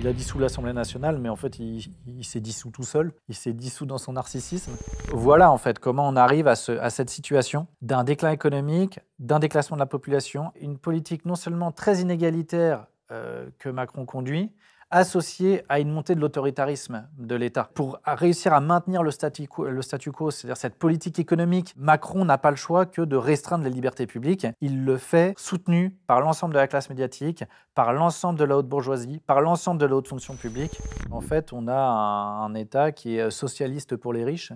Il a dissous l'Assemblée nationale, mais en fait, il s'est dissous tout seul. Il s'est dissous dans son narcissisme. Voilà, en fait, comment on arrive à cette situation d'un déclin économique, d'un déclassement de la population, une politique non seulement très inégalitaire que Macron conduit, associée à une montée de l'autoritarisme de l'État. Pour réussir à maintenir le statu quo, c'est-à-dire cette politique économique, Macron n'a pas le choix que de restreindre les libertés publiques. Il le fait soutenu par l'ensemble de la classe médiatique, par l'ensemble de la haute bourgeoisie, par l'ensemble de la haute fonction publique. En fait, on a un État qui est socialiste pour les riches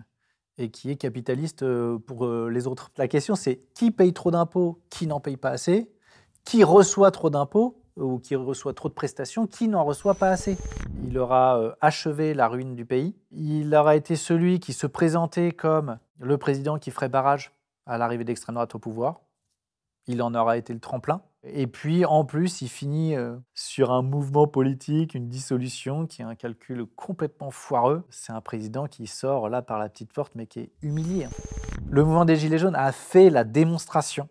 et qui est capitaliste pour les autres. La question, c'est qui paye trop d'impôts, qui n'en paye pas assez, qui reçoit trop d'impôts ou qui reçoit trop de prestations, qui n'en reçoit pas assez. Il aura achevé la ruine du pays. Il aura été celui qui se présentait comme le président qui ferait barrage à l'arrivée de l'extrême droite au pouvoir. Il en aura été le tremplin. Et puis, en plus, il finit sur un mouvement politique, une dissolution, qui est un calcul complètement foireux. C'est un président qui sort là par la petite porte, mais qui est humilié. Le mouvement des Gilets jaunes a fait la démonstration,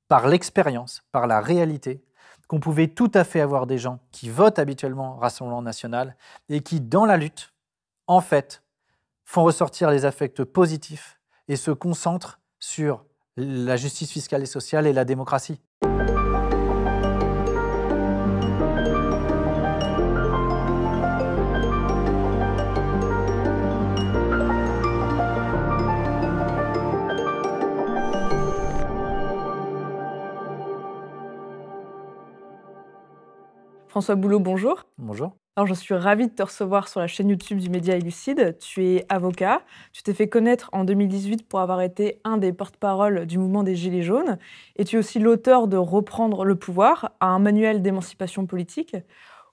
par l'expérience, par la réalité, qu'on pouvait tout à fait avoir des gens qui votent habituellement Rassemblement national et qui, dans la lutte, en fait, font ressortir les affects positifs et se concentrent sur la justice fiscale et sociale et la démocratie. François Boulot, bonjour. Bonjour. Alors, je suis ravie de te recevoir sur la chaîne YouTube du Média Lucide. Tu es avocat. Tu t'es fait connaître en 2018 pour avoir été un des porte-parole du mouvement des Gilets jaunes. Et tu es aussi l'auteur de Reprendre le pouvoir, un manuel d'émancipation politique.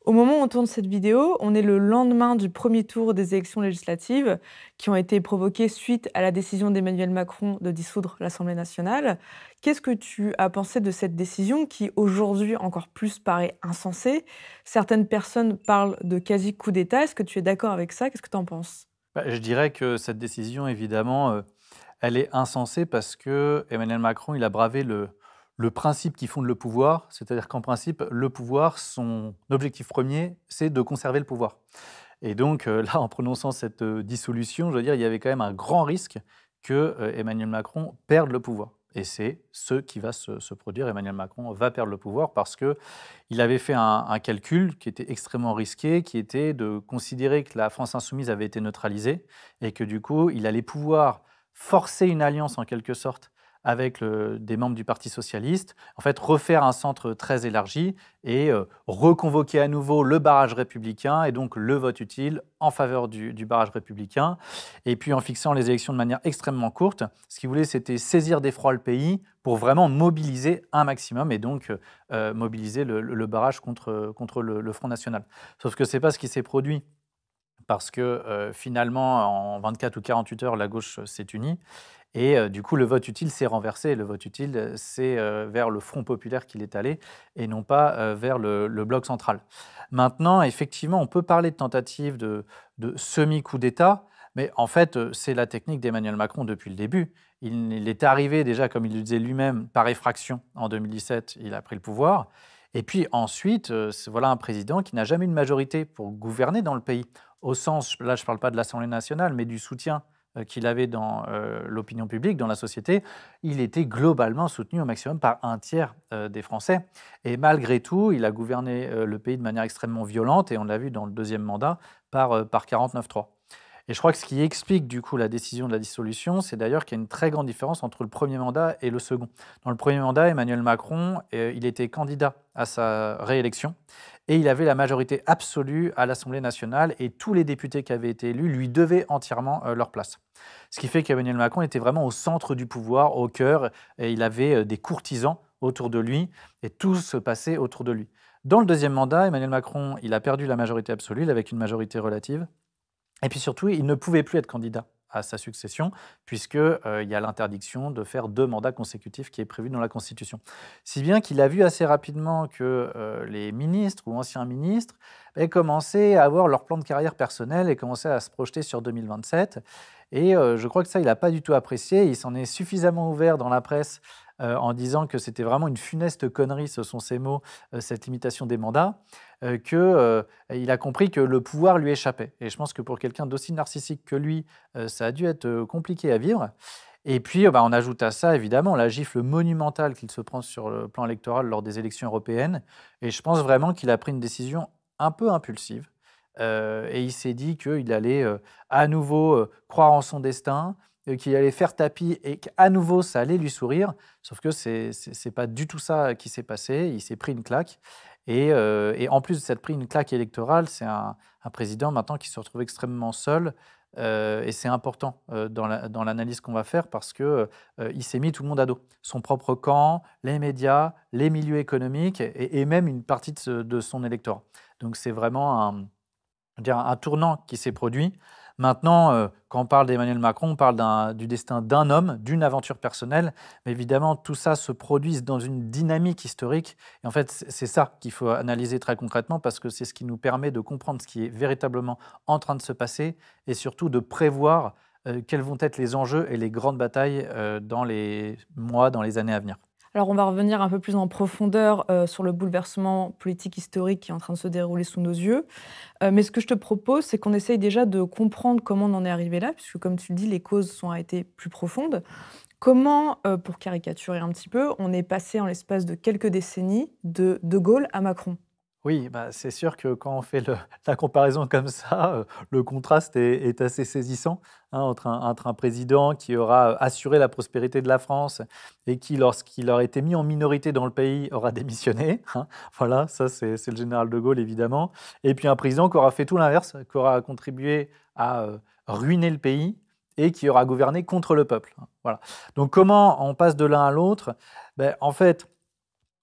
Au moment où on tourne cette vidéo, on est le lendemain du premier tour des élections législatives qui ont été provoquées suite à la décision d'Emmanuel Macron de dissoudre l'Assemblée nationale. Qu'est-ce que tu as pensé de cette décision qui, aujourd'hui, encore plus paraît insensée? Certaines personnes parlent de quasi-coup d'État. Est-ce que tu es d'accord avec ça? Qu'est-ce que tu en penses? Je dirais que cette décision, évidemment, elle est insensée parce que Emmanuel Macron, il a bravé le principe qui fonde le pouvoir, c'est-à-dire qu'en principe, le pouvoir, son objectif premier, c'est de conserver le pouvoir. Et donc là, en prononçant cette dissolution, je veux dire, il y avait quand même un grand risque que Emmanuel Macron perde le pouvoir. Et c'est ce qui va se produire. Emmanuel Macron va perdre le pouvoir parce qu'il avait fait un calcul qui était extrêmement risqué, qui était de considérer que la France insoumise avait été neutralisée et que du coup, il allait pouvoir forcer une alliance en quelque sorte avec des membres du Parti socialiste, en fait refaire un centre très élargi et reconvoquer à nouveau le barrage républicain et donc le vote utile en faveur du barrage républicain. Et puis en fixant les élections de manière extrêmement courte, ce qu'il voulait, c'était saisir d'effroi le pays pour vraiment mobiliser un maximum et donc mobiliser le barrage contre le Front National. Sauf que ce n'est pas ce qui s'est produit parce que finalement, en 24 ou 48 heures, la gauche s'est unie. Et du coup, le vote utile s'est renversé. Le vote utile, c'est vers le Front populaire qu'il est allé et non pas vers le bloc central. Maintenant, effectivement, on peut parler de tentative de semi-coup d'État, mais en fait, c'est la technique d'Emmanuel Macron depuis le début. Il est arrivé déjà, comme il le disait lui-même, par effraction en 2017, il a pris le pouvoir. Et puis ensuite, voilà un président qui n'a jamais eu de majorité pour gouverner dans le pays, au sens, là je ne parle pas de l'Assemblée nationale, mais du soutien qu'il avait dans l'opinion publique, dans la société. Il était globalement soutenu au maximum par un tiers des Français. Et malgré tout, il a gouverné le pays de manière extrêmement violente, et on l'a vu dans le deuxième mandat, par 49-3. Et je crois que ce qui explique du coup la décision de la dissolution, c'est d'ailleurs qu'il y a une très grande différence entre le premier mandat et le second. Dans le premier mandat, Emmanuel Macron, il était candidat à sa réélection et il avait la majorité absolue à l'Assemblée nationale et tous les députés qui avaient été élus lui devaient entièrement leur place. Ce qui fait qu'Emmanuel Macron était vraiment au centre du pouvoir, au cœur, et il avait des courtisans autour de lui et tout se passait autour de lui. Dans le deuxième mandat, Emmanuel Macron, il a perdu la majorité absolue avec une majorité relative. Et puis surtout, il ne pouvait plus être candidat à sa succession, puisqu'il y a l'interdiction de faire 2 mandats consécutifs qui est prévue dans la Constitution. Si bien qu'il a vu assez rapidement que les ministres ou anciens ministres commençaient à avoir leur plan de carrière personnel et commençaient à se projeter sur 2027. Et je crois que ça, il n'a pas du tout apprécié. Il s'en est suffisamment ouvert dans la presse en disant que c'était vraiment une funeste connerie, ce sont ces mots, cette limitation des mandats. qu'il a compris que le pouvoir lui échappait. Et je pense que pour quelqu'un d'aussi narcissique que lui, ça a dû être compliqué à vivre. Et puis, on ajoute à ça, évidemment, la gifle monumentale qu'il se prend sur le plan électoral lors des élections européennes. Et je pense vraiment qu'il a pris une décision un peu impulsive. Et il s'est dit qu'il allait à nouveau croire en son destin, qu'il allait faire tapis et qu'à nouveau, ça allait lui sourire. Sauf que c'est pas du tout ça qui s'est passé. Il s'est pris une claque. Et en plus de s'être pris une claque électorale, c'est un président maintenant qui se retrouve extrêmement seul. Et c'est important dans l'analyse qu'on va faire parce que il s'est mis tout le monde à dos. Son propre camp, les médias, les milieux économiques et même une partie de son électorat. Donc c'est vraiment un tournant qui s'est produit. Maintenant, quand on parle d'Emmanuel Macron, on parle du destin d'un homme, d'une aventure personnelle. Mais évidemment, tout ça se produit dans une dynamique historique. Et en fait, c'est ça qu'il faut analyser très concrètement parce que c'est ce qui nous permet de comprendre ce qui est véritablement en train de se passer et surtout de prévoir quels vont être les enjeux et les grandes batailles dans les mois, dans les années à venir. Alors, on va revenir un peu plus en profondeur sur le bouleversement politique historique qui est en train de se dérouler sous nos yeux. Mais ce que je te propose, c'est qu'on essaye déjà de comprendre comment on en est arrivé là, puisque comme tu le dis, les causes ont été plus profondes. Comment, pour caricaturer un petit peu, on est passé en l'espace de quelques décennies de Gaulle à Macron? Oui, c'est sûr que quand on fait la comparaison comme ça, le contraste est assez saisissant, hein, entre un président qui aura assuré la prospérité de la France et qui, lorsqu'il aura été mis en minorité dans le pays, aura démissionné, hein. Voilà, ça c'est le général de Gaulle évidemment. Et puis un président qui aura fait tout l'inverse, qui aura contribué à ruiner le pays et qui aura gouverné contre le peuple, hein. Voilà. Donc comment on passe de l'un à l'autre? En fait,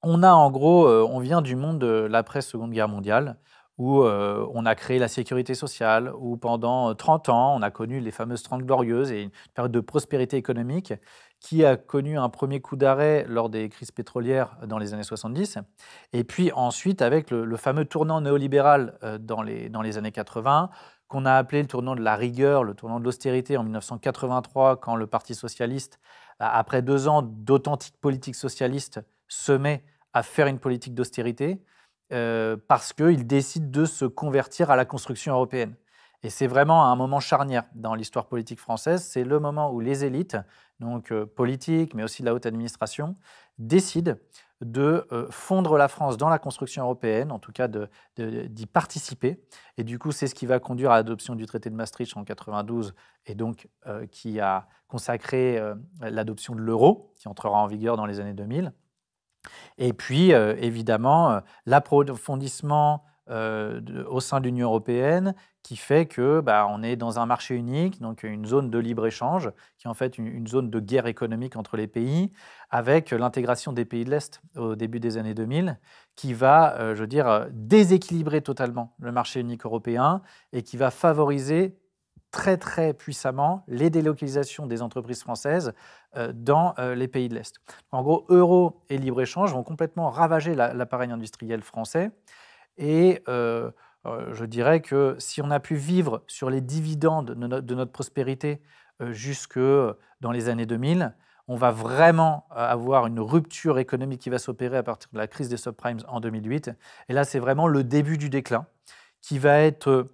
on a en gros, on vient du monde de l'après-Seconde Guerre mondiale où, on a créé la sécurité sociale, où pendant, 30 ans, on a connu les fameuses 30 glorieuses et une période de prospérité économique qui a connu un premier coup d'arrêt lors des crises pétrolières dans les années 70 et puis ensuite avec le fameux tournant néolibéral, dans les années 80 qu'on a appelé le tournant de la rigueur, le tournant de l'austérité en 1983 quand le Parti socialiste, après 2 ans d'authentique politique socialiste, se met à faire une politique d'austérité parce qu'il décide de se convertir à la construction européenne. Et c'est vraiment un moment charnière dans l'histoire politique française. C'est le moment où les élites, donc politiques, mais aussi la haute administration, décident de fondre la France dans la construction européenne, en tout cas d'y participer. Et du coup, c'est ce qui va conduire à l'adoption du traité de Maastricht en 92 et donc qui a consacré l'adoption de l'euro, qui entrera en vigueur dans les années 2000. Et puis, évidemment, l'approfondissement au sein de l'Union européenne qui fait que on est dans un marché unique, donc une zone de libre-échange, qui est en fait une zone de guerre économique entre les pays, avec l'intégration des pays de l'Est au début des années 2000, qui va, je veux dire, déséquilibrer totalement le marché unique européen et qui va favoriser très très puissamment les délocalisations des entreprises françaises dans les pays de l'Est. En gros, euro et libre-échange vont complètement ravager l'appareil industriel français. Et je dirais que si on a pu vivre sur les dividendes de notre prospérité jusque dans les années 2000, on va vraiment avoir une rupture économique qui va s'opérer à partir de la crise des subprimes en 2008. Et là, c'est vraiment le début du déclin qui va être,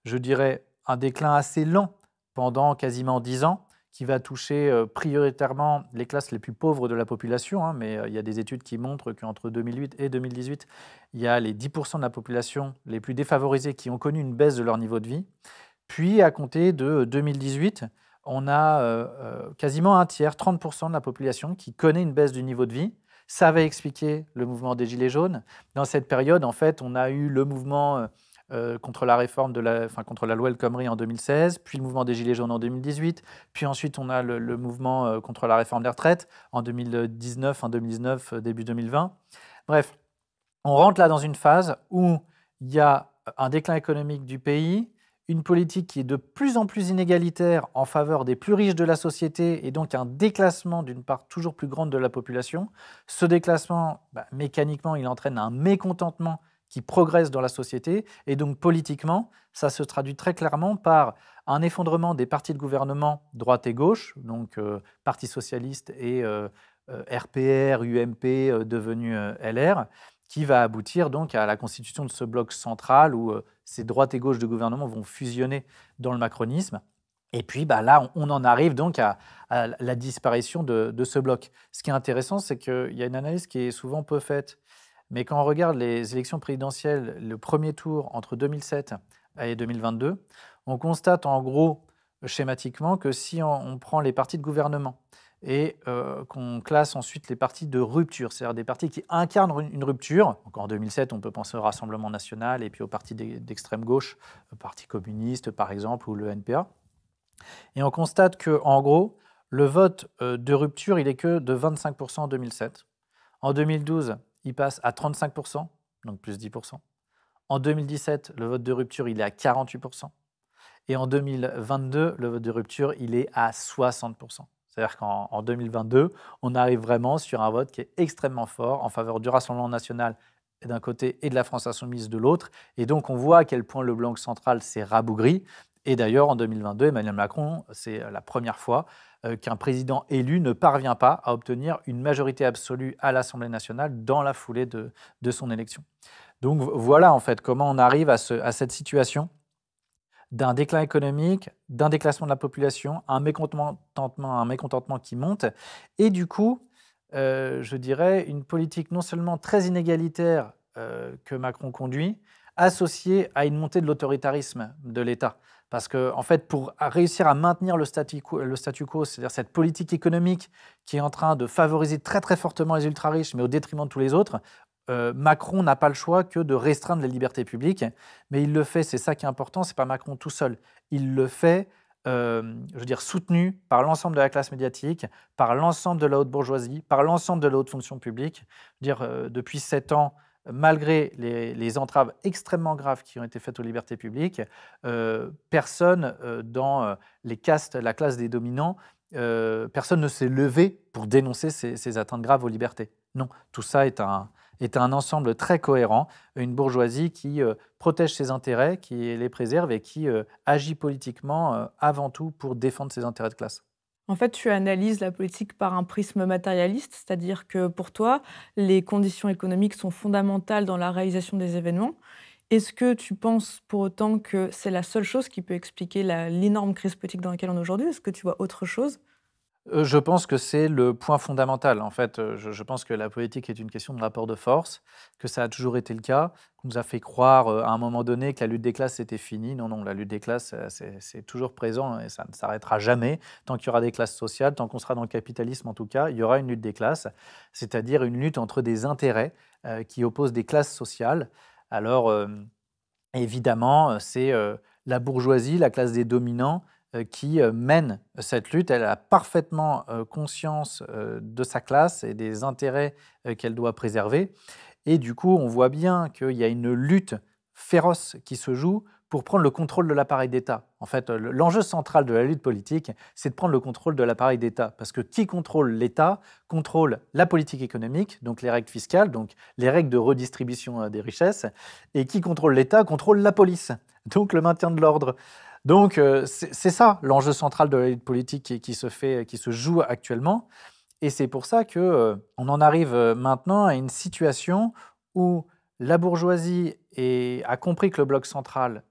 je dirais, un déclin assez lent pendant quasiment 10 ans, qui va toucher prioritairement les classes les plus pauvres de la population, hein, mais il y a des études qui montrent qu'entre 2008 et 2018, il y a les 10% de la population les plus défavorisés qui ont connu une baisse de leur niveau de vie. Puis, à compter de 2018, on a quasiment un tiers, 30% de la population qui connaît une baisse du niveau de vie. Ça va expliquer le mouvement des Gilets jaunes. Dans cette période, en fait, on a eu le mouvement contre la réforme contre la loi El Khomri en 2016, puis le mouvement des Gilets jaunes en 2018, puis ensuite on a le mouvement contre la réforme des retraites en 2019, début 2020. Bref, on rentre là dans une phase où il y a un déclin économique du pays, une politique qui est de plus en plus inégalitaire en faveur des plus riches de la société et donc un déclassement d'une part toujours plus grande de la population. Ce déclassement, mécaniquement, il entraîne un mécontentement qui progresse dans la société et donc politiquement, ça se traduit très clairement par un effondrement des partis de gouvernement droite et gauche, donc Parti socialiste et RPR, UMP devenu LR, qui va aboutir donc à la constitution de ce bloc central où ces droites et gauches de gouvernement vont fusionner dans le macronisme. Et puis là, on en arrive donc à la disparition de ce bloc. Ce qui est intéressant, c'est qu'il y a une analyse qui est souvent peu faite, mais quand on regarde les élections présidentielles, le premier tour entre 2007 et 2022, on constate en gros, schématiquement, que si on prend les partis de gouvernement et qu'on classe ensuite les partis de rupture, c'est-à-dire des partis qui incarnent une rupture. Donc en 2007, on peut penser au Rassemblement national et puis aux partis d'extrême gauche, le Parti communiste par exemple ou le NPA. Et on constate que, en gros, le vote de rupture, il est que de 25% en 2007. En 2012, il passe à 35%, donc plus 10%. En 2017, le vote de rupture, il est à 48%. Et en 2022, le vote de rupture, il est à 60%. C'est-à-dire qu'en 2022, on arrive vraiment sur un vote qui est extrêmement fort en faveur du Rassemblement national d'un côté et de la France insoumise de l'autre. Et donc, on voit à quel point le bloc central s'est rabougri. Et d'ailleurs, en 2022, Emmanuel Macron, c'est la première fois qu'un président élu ne parvient pas à obtenir une majorité absolue à l'Assemblée nationale dans la foulée de son élection. Donc voilà en fait comment on arrive à cette situation d'un déclin économique, d'un déclassement de la population, un mécontentement qui monte, et du coup, je dirais, une politique non seulement très inégalitaire que Macron conduit, associée à une montée de l'autoritarisme de l'État. Parce que, en fait, pour réussir à maintenir le statu quo, c'est-à-dire cette politique économique qui est en train de favoriser très très fortement les ultra-riches, mais au détriment de tous les autres, Macron n'a pas le choix que de restreindre les libertés publiques, mais il le fait, c'est ça qui est important, c'est pas Macron tout seul. Il le fait, je veux dire, soutenu par l'ensemble de la classe médiatique, par l'ensemble de la haute bourgeoisie, par l'ensemble de la haute fonction publique. Je veux dire, depuis 7 ans, malgré les entraves extrêmement graves qui ont été faites aux libertés publiques, personne dans les castes, la classe des dominants, personne ne s'est levé pour dénoncer ces atteintes graves aux libertés. Non, tout ça est un ensemble très cohérent, une bourgeoisie qui protège ses intérêts, qui les préserve et qui agit politiquement avant tout pour défendre ses intérêts de classe. En fait, tu analyses la politique par un prisme matérialiste, c'est-à-dire que pour toi, les conditions économiques sont fondamentales dans la réalisation des événements. Est-ce que tu penses pour autant que c'est la seule chose qui peut expliquer l'énorme crise politique dans laquelle on est aujourd'hui? Est-ce que tu vois autre chose? Je pense que c'est le point fondamental. En fait, je pense que la politique est une question de rapport de force, que ça a toujours été le cas, qu'on nous a fait croire, à un moment donné que la lutte des classes, c'était fini. Non, non, la lutte des classes, c'est toujours présent et ça ne s'arrêtera jamais. Tant qu'il y aura des classes sociales, tant qu'on sera dans le capitalisme en tout cas, il y aura une lutte des classes, c'est-à-dire une lutte entre des intérêts, qui opposent des classes sociales. Alors, évidemment, c'est, la bourgeoisie, la classe des dominants, qui mène cette lutte. Elle a parfaitement conscience de sa classe et des intérêts qu'elle doit préserver. Et du coup, on voit bien qu'il y a une lutte féroce qui se joue pour prendre le contrôle de l'appareil d'État. En fait, l'enjeu central de la lutte politique, c'est de prendre le contrôle de l'appareil d'État. Parce que qui contrôle l'État contrôle la politique économique, donc les règles fiscales, donc les règles de redistribution des richesses. Et qui contrôle l'État contrôle la police, donc le maintien de l'ordre. Donc, c'est ça l'enjeu central de la lutte politique qui se joue actuellement. Et c'est pour ça qu'on en arrive maintenant à une situation où la bourgeoisie a compris que le bloc central,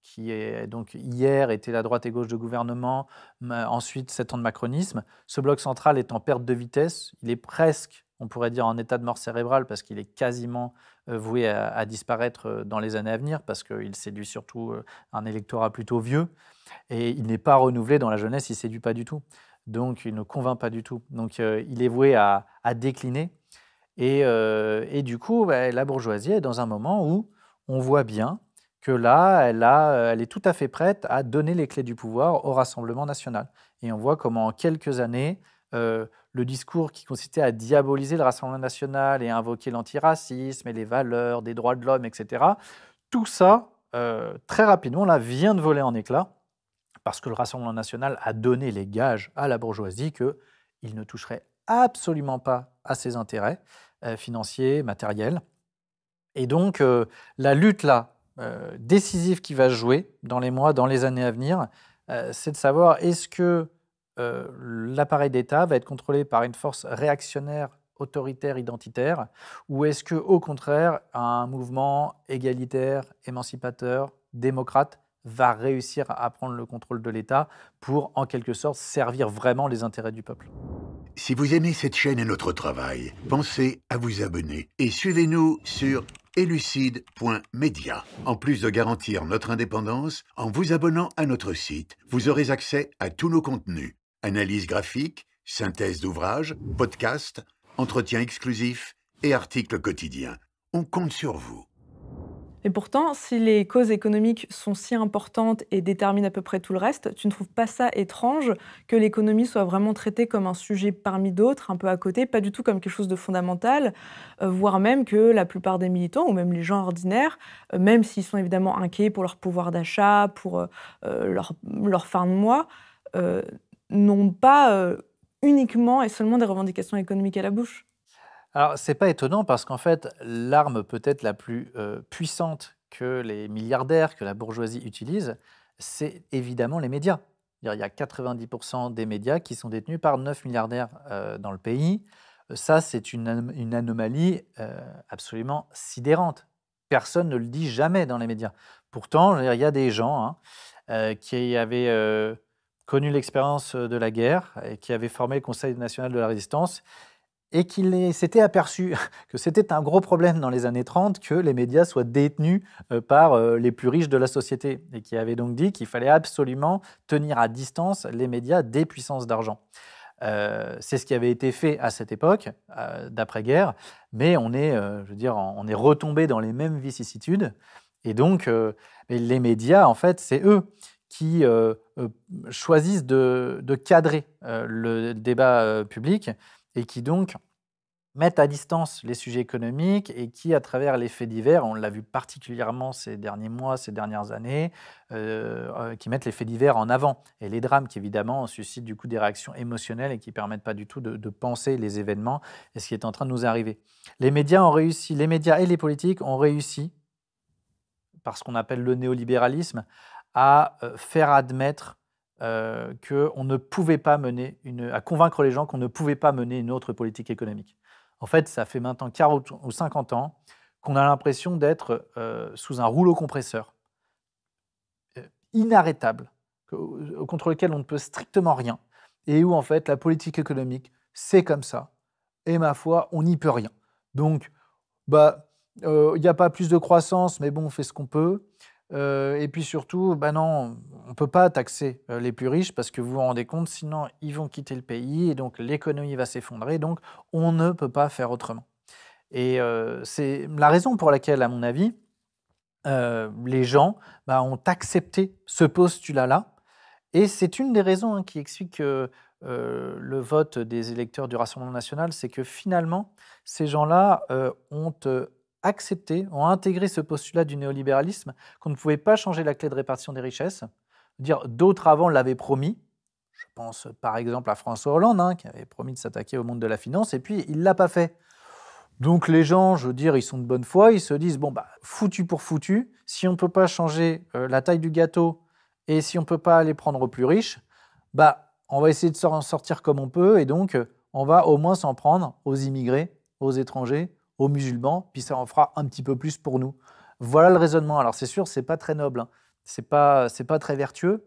qui est donc hier était la droite et gauche de gouvernement, ensuite 7 ans de macronisme, ce bloc central est en perte de vitesse. Il est presque, on pourrait dire, en état de mort cérébrale parce qu'il est quasiment voué à disparaître dans les années à venir parce qu'il séduit surtout un électorat plutôt vieux et il n'est pas renouvelé dans la jeunesse, il ne séduit pas du tout. Donc, il ne convainc pas du tout. Donc, il est voué à décliner. Et du coup, la bourgeoisie est dans un moment où on voit bien que là, elle est tout à fait prête à donner les clés du pouvoir au Rassemblement national. Et on voit comment en quelques années, le discours qui consistait à diaboliser le Rassemblement national et à invoquer l'antiracisme et les valeurs des droits de l'homme, etc., tout ça, très rapidement, là, vient de voler en éclats parce que le Rassemblement national a donné les gages à la bourgeoisie qu'il ne toucherait absolument pas à ses intérêts financiers, matériels. Et donc, la lutte là, décisive qui va se jouer dans les mois, dans les années à venir, c'est de savoir est-ce que l'appareil d'État va être contrôlé par une force réactionnaire autoritaire, identitaire, ou est-ce que, au contraire, un mouvement égalitaire, émancipateur, démocrate va réussir à prendre le contrôle de l'État pour, en quelque sorte, servir vraiment les intérêts du peuple? Si vous aimez cette chaîne et notre travail, pensez à vous abonner et suivez-nous sur elucide.media. En plus de garantir notre indépendance, en vous abonnant à notre site, vous aurez accès à tous nos contenus, analyses graphiques, synthèse d'ouvrages, podcasts, entretiens exclusifs et articles quotidiens. On compte sur vous. Et pourtant, si les causes économiques sont si importantes et déterminent à peu près tout le reste, tu ne trouves pas ça étrange que l'économie soit vraiment traitée comme un sujet parmi d'autres, un peu à côté, pas du tout comme quelque chose de fondamental, voire même que la plupart des militants, ou même les gens ordinaires, même s'ils sont évidemment inquiets pour leur pouvoir d'achat, pour leur fin de mois, euh, n'ont pas uniquement et seulement des revendications économiques à la bouche. Alors, c'est pas étonnant parce qu'en fait, l'arme peut-être la plus puissante que les milliardaires, que la bourgeoisie utilise, c'est évidemment les médias. Il y a 90% des médias qui sont détenus par 9 milliardaires dans le pays. Ça, c'est une anomalie absolument sidérante. Personne ne le dit jamais dans les médias. Pourtant, je veux dire, il y a des gens qui avaient connu l'expérience de la guerre et qui avaient formé le Conseil national de la résistance et qu'il s'était aperçu que c'était un gros problème dans les années 30 que les médias soient détenus par les plus riches de la société et qui avait donc dit qu'il fallait absolument tenir à distance les médias des puissances d'argent. C'est ce qui avait été fait à cette époque, d'après-guerre, mais on est, je veux dire, on est retombé dans les mêmes vicissitudes. Et donc, mais les médias, en fait, c'est eux qui choisissent de cadrer le débat public et qui donc mettent à distance les sujets économiques et qui, à travers les faits divers, on l'a vu particulièrement ces derniers mois, ces dernières années, qui mettent les faits divers en avant et les drames qui, évidemment, suscitent du coup des réactions émotionnelles et qui ne permettent pas du tout de penser les événements et ce qui est en train de nous arriver. Les médias ont réussi, les médias et les politiques ont réussi, par ce qu'on appelle le néolibéralisme, à faire admettre qu'on ne pouvait pas à convaincre les gens qu'on ne pouvait pas mener une autre politique économique. En fait, ça fait maintenant 40 ou 50 ans qu'on a l'impression d'être sous un rouleau compresseur inarrêtable, contre lequel on ne peut strictement rien, et où en fait la politique économique, c'est comme ça, et ma foi, on n'y peut rien. Donc, bah, il n'y a pas plus de croissance, mais bon, on fait ce qu'on peut. Et puis surtout, bah non, on ne peut pas taxer les plus riches parce que vous vous rendez compte, sinon ils vont quitter le pays et donc l'économie va s'effondrer. Donc on ne peut pas faire autrement. Et c'est la raison pour laquelle, à mon avis, les gens ont accepté ce postulat-là. Et c'est une des raisons qui explique que le vote des électeurs du Rassemblement national, c'est que finalement, ces gens-là ont accepté, ont intégré ce postulat du néolibéralisme, qu'on ne pouvait pas changer la clé de répartition des richesses. Dire, d'autres avant l'avaient promis. Je pense par exemple à François Hollande, qui avait promis de s'attaquer au monde de la finance, et puis il ne l'a pas fait. Donc les gens, je veux dire, ils sont de bonne foi, ils se disent, bon, bah, foutu pour foutu, si on ne peut pas changer la taille du gâteau et si on ne peut pas aller prendre aux plus riches, bah, on va essayer de s'en sortir comme on peut et donc on va au moins s'en prendre aux immigrés, aux étrangers, aux musulmans, puis ça en fera un petit peu plus pour nous. Voilà le raisonnement. Alors c'est sûr, c'est pas très noble, hein. C'est pas très vertueux,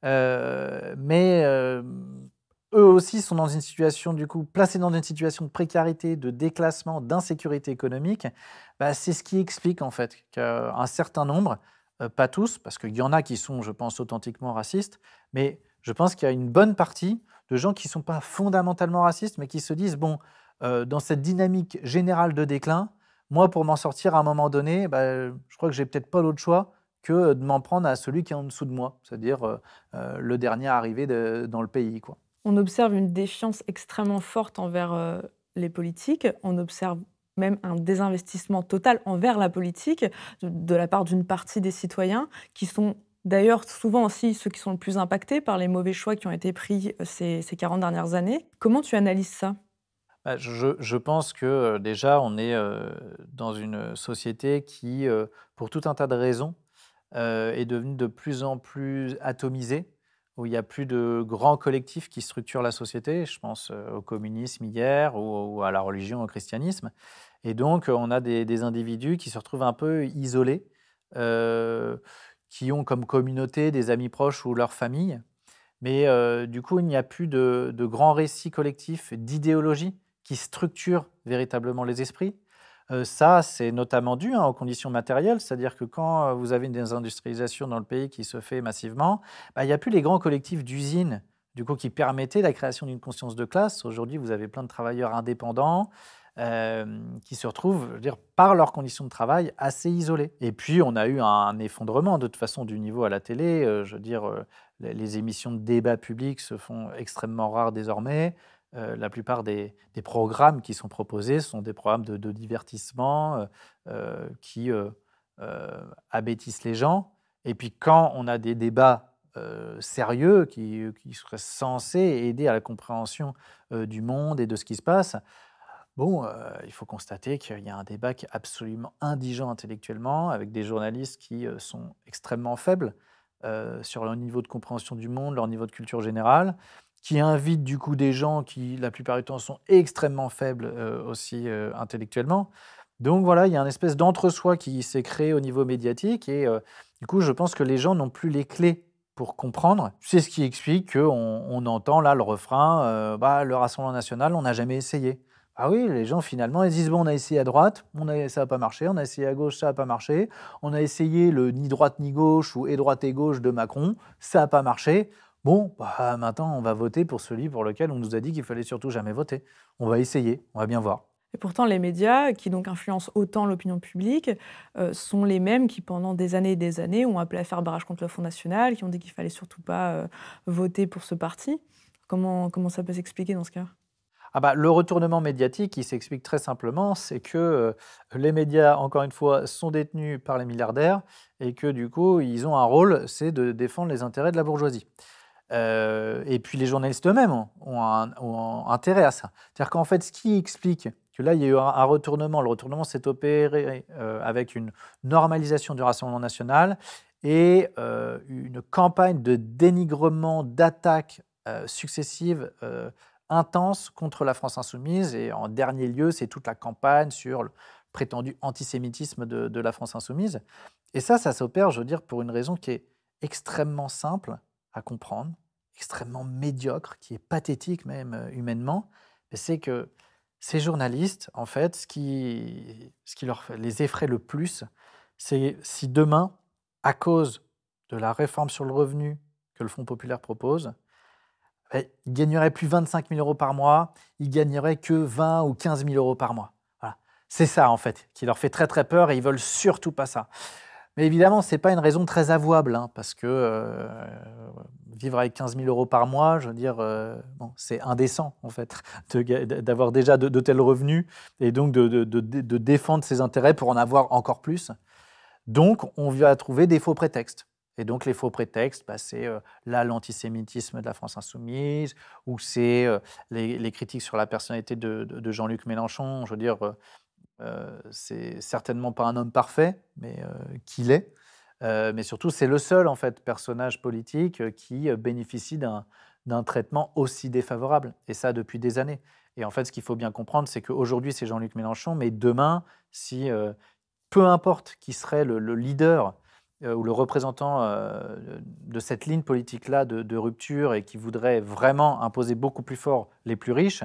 mais eux aussi sont dans une situation, du coup, placés dans une situation de précarité, de déclassement, d'insécurité économique. Bah, c'est ce qui explique en fait qu'un certain nombre, pas tous, parce qu'il y en a qui sont, je pense, authentiquement racistes, mais je pense qu'il y a une bonne partie de gens qui ne sont pas fondamentalement racistes, mais qui se disent, bon, dans cette dynamique générale de déclin, moi, pour m'en sortir à un moment donné, bah, je crois que j'ai peut-être pas l'autre choix que de m'en prendre à celui qui est en dessous de moi, c'est-à-dire le dernier arrivé dans le pays, quoi. On observe une défiance extrêmement forte envers les politiques. On observe même un désinvestissement total envers la politique de la part d'une partie des citoyens qui sont d'ailleurs souvent aussi ceux qui sont le plus impactés par les mauvais choix qui ont été pris ces 40 dernières années. Comment tu analyses ça? Bah, je pense que déjà, on est dans une société qui, pour tout un tas de raisons, est devenue de plus en plus atomisée. où il n'y a plus de grands collectifs qui structurent la société. Je pense au communisme hier ou à la religion, au christianisme. Et donc, on a des individus qui se retrouvent un peu isolés, euh, qui ont comme communauté des amis proches ou leur famille. Mais du coup, il n'y a plus de grands récits collectifs, d'idéologie qui structurent véritablement les esprits. Ça, c'est notamment dû aux conditions matérielles, c'est-à-dire que quand vous avez une désindustrialisation dans le pays qui se fait massivement, bah, il n'y a plus les grands collectifs d'usines du coup, qui permettaient la création d'une conscience de classe. Aujourd'hui, vous avez plein de travailleurs indépendants qui se retrouvent, je veux dire, par leurs conditions de travail, assez isolés. Et puis, on a eu un effondrement, de toute façon, du niveau à la télé. Je veux dire, les émissions de débat public se font extrêmement rares désormais. La plupart des programmes qui sont proposés sont des programmes de divertissement qui abêtissent les gens. Et puis, quand on a des débats sérieux qui seraient censés aider à la compréhension du monde et de ce qui se passe, bon, il faut constater qu'il y a un débat qui est absolument indigent intellectuellement, avec des journalistes qui sont extrêmement faibles sur leur niveau de compréhension du monde, leur niveau de culture générale, qui invitent du coup des gens qui, la plupart du temps, sont extrêmement faibles aussi intellectuellement. Donc voilà, il y a une espèce d'entre-soi qui s'est créé au niveau médiatique et du coup, je pense que les gens n'ont plus les clés pour comprendre. C'est ce qui explique qu'on entend là le refrain bah, le Rassemblement national, on n'a jamais essayé. Ah oui, les gens finalement, ils disent bon, on a essayé à droite, ça n'a pas marché, on a essayé à gauche, ça n'a pas marché, on a essayé le ni droite ni gauche ou et droite et gauche de Macron, ça n'a pas marché. Bon, bah, maintenant on va voter pour celui pour lequel on nous a dit qu'il fallait surtout jamais voter. On va essayer, on va bien voir. Et pourtant, les médias, qui donc influencent autant l'opinion publique, sont les mêmes qui, pendant des années, ont appelé à faire barrage contre le Front National, qui ont dit qu'il fallait surtout pas voter pour ce parti. Comment ça peut s'expliquer dans ce cas? Ah bah, le retournement médiatique, il s'explique très simplement, c'est que les médias, encore une fois, sont détenus par les milliardaires et que du coup, ils ont un rôle, c'est de défendre les intérêts de la bourgeoisie. Et puis les journalistes eux-mêmes ont intérêt à ça. C'est-à-dire qu'en fait, ce qui explique que là, il y a eu un retournement, le retournement s'est opéré avec une normalisation du Rassemblement national et une campagne de dénigrement, d'attaques successives intenses contre la France insoumise. Et en dernier lieu, c'est toute la campagne sur le prétendu antisémitisme de la France insoumise. Et ça s'opère, je veux dire, pour une raison qui est extrêmement simple à comprendre, extrêmement médiocre, qui est pathétique même humainement, c'est que ces journalistes, en fait, ce qui les effraie le plus, c'est si demain, à cause de la réforme sur le revenu que le Front populaire propose, ils gagneraient plus 25 000 euros par mois, ils gagneraient que 20 ou 15 000 euros par mois. Voilà. C'est ça, en fait, qui leur fait très très peur et ils veulent surtout pas ça. Mais évidemment, ce n'est pas une raison très avouable, parce que vivre avec 15 000 euros par mois, je veux dire, bon, c'est indécent, en fait, d'avoir déjà de tels revenus et donc de défendre ses intérêts pour en avoir encore plus. Donc, on va trouver des faux prétextes. Et donc, les faux prétextes, bah, c'est là l'antisémitisme de la France insoumise, ou c'est les critiques sur la personnalité de Jean-Luc Mélenchon. Je veux dire, c'est certainement pas un homme parfait, mais qu'il est. Mais surtout, c'est le seul en fait personnage politique qui bénéficie d'un traitement aussi défavorable, et ça depuis des années. Et en fait, ce qu'il faut bien comprendre, c'est qu'aujourd'hui, c'est Jean-Luc Mélenchon, mais demain, si peu importe qui serait le leader ou le représentant de cette ligne politique-là de rupture et qui voudrait vraiment imposer beaucoup plus fort les plus riches,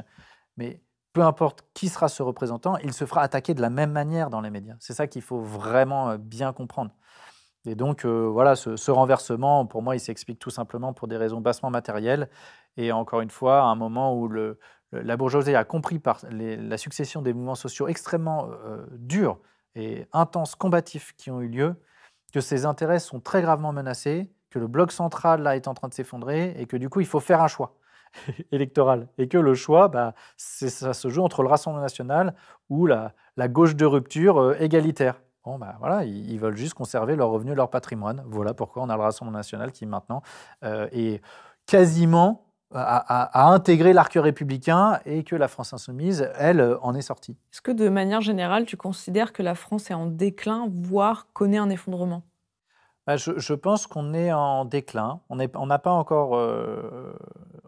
mais peu importe qui sera ce représentant, il se fera attaquer de la même manière dans les médias. C'est ça qu'il faut vraiment bien comprendre. Et donc, voilà, ce renversement, pour moi, il s'explique tout simplement pour des raisons bassement matérielles. Et encore une fois, à un moment où la bourgeoisie a compris par la succession des mouvements sociaux extrêmement durs et intenses, combatifs qui ont eu lieu, que ses intérêts sont très gravement menacés, que le bloc central là est en train de s'effondrer et que du coup, il faut faire un choix électoral. Et que le choix, bah, ça se joue entre le Rassemblement national ou la gauche de rupture égalitaire. Bon, bah, voilà, ils veulent juste conserver leur revenu, leur patrimoine. Voilà pourquoi on a le Rassemblement national qui maintenant est quasiment à intégrer l'arc républicain et que la France insoumise, elle, en est sortie. Est-ce que de manière générale, tu considères que la France est en déclin, voire connaît un effondrement? Bah, je pense qu'on est en déclin. On n'a pas encore,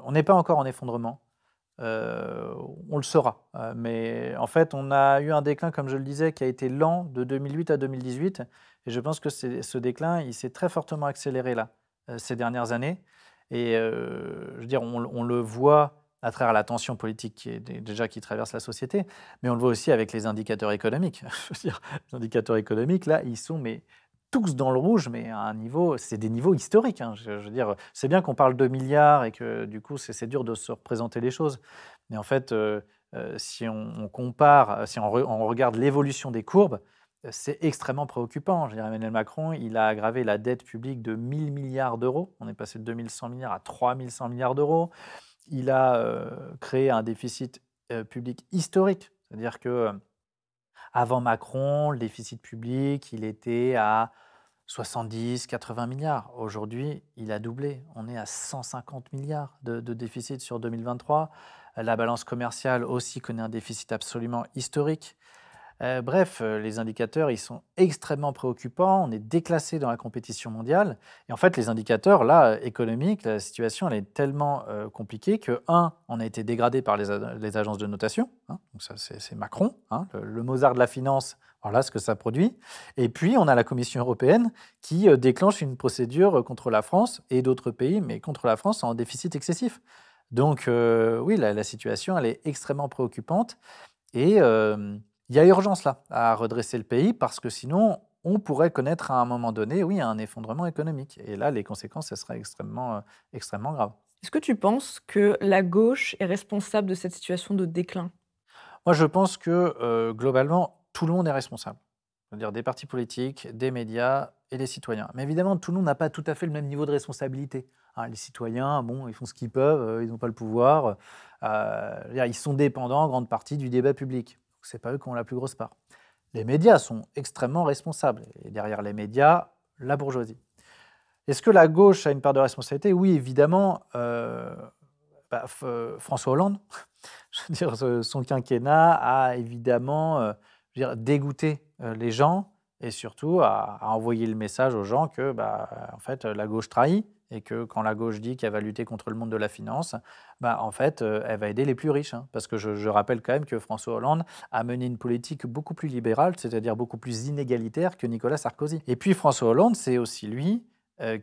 on n'est pas encore en effondrement. Heu, on le sera, mais en fait, on a eu un déclin, comme je le disais, qui a été lent de 2008 à 2018 et je pense que ce déclin, il s'est très fortement accéléré là, ces dernières années et je veux dire, on le voit à travers la tension politique qui est déjà qui traverse la société, mais on le voit aussi avec les indicateurs économiques. Je veux dire, les indicateurs économiques, là, ils sont mais tous dans le rouge, mais à un niveau c'est des niveaux historiques, hein. Je veux dire, c'est bien qu'on parle de milliards et que du coup, c'est dur de se représenter les choses. Mais en fait, si on compare, si on regarde l'évolution des courbes, c'est extrêmement préoccupant. Je veux dire, Emmanuel Macron, il a aggravé la dette publique de 1 000 milliards d'euros. On est passé de 2 100 milliards à 3 100 milliards d'euros. Il a, créé un déficit, public historique. C'est-à-dire que, avant Macron, le déficit public, il était à 70-80 milliards. Aujourd'hui, il a doublé. On est à 150 milliards de déficit sur 2023. La balance commerciale aussi connaît un déficit absolument historique. Bref, les indicateurs, ils sont extrêmement préoccupants. On est déclassé dans la compétition mondiale. Et en fait, les indicateurs, là, économiques, la situation, elle est tellement compliquée que, on a été dégradé par les agences de notation. Hein, donc ça, c'est Macron, hein, le Mozart de la finance. Voilà ce que ça produit. Et puis, on a la Commission européenne qui déclenche une procédure contre la France et d'autres pays, mais contre la France en déficit excessif. Donc, oui, la situation, elle est extrêmement préoccupante. Et il y a urgence là à redresser le pays parce que sinon, on pourrait connaître à un moment donné, oui, un effondrement économique. Et là, les conséquences, ce seraient extrêmement graves. Est-ce que tu penses que la gauche est responsable de cette situation de déclin? Moi, je pense que globalement, tout le monde est responsable. C'est-à-dire des partis politiques, des médias et des citoyens. Mais évidemment, tout le monde n'a pas tout à fait le même niveau de responsabilité. Hein, les citoyens, bon, ils font ce qu'ils peuvent, ils n'ont pas le pouvoir. Je veux dire, ils sont dépendants en grande partie du débat public. Ce n'est pas eux qui ont la plus grosse part. Les médias sont extrêmement responsables. Et derrière les médias, la bourgeoisie. Est-ce que la gauche a une part de responsabilité? Oui, évidemment. François Hollande, je veux dire, son quinquennat a évidemment je veux dire, dégoûté les gens et surtout a envoyé le message aux gens que en fait, la gauche trahit et que quand la gauche dit qu'elle va lutter contre le monde de la finance, en fait, elle va aider les plus riches. Hein. Parce que je rappelle quand même que François Hollande a mené une politique beaucoup plus libérale, c'est-à-dire beaucoup plus inégalitaire que Nicolas Sarkozy. Et puis François Hollande, c'est aussi lui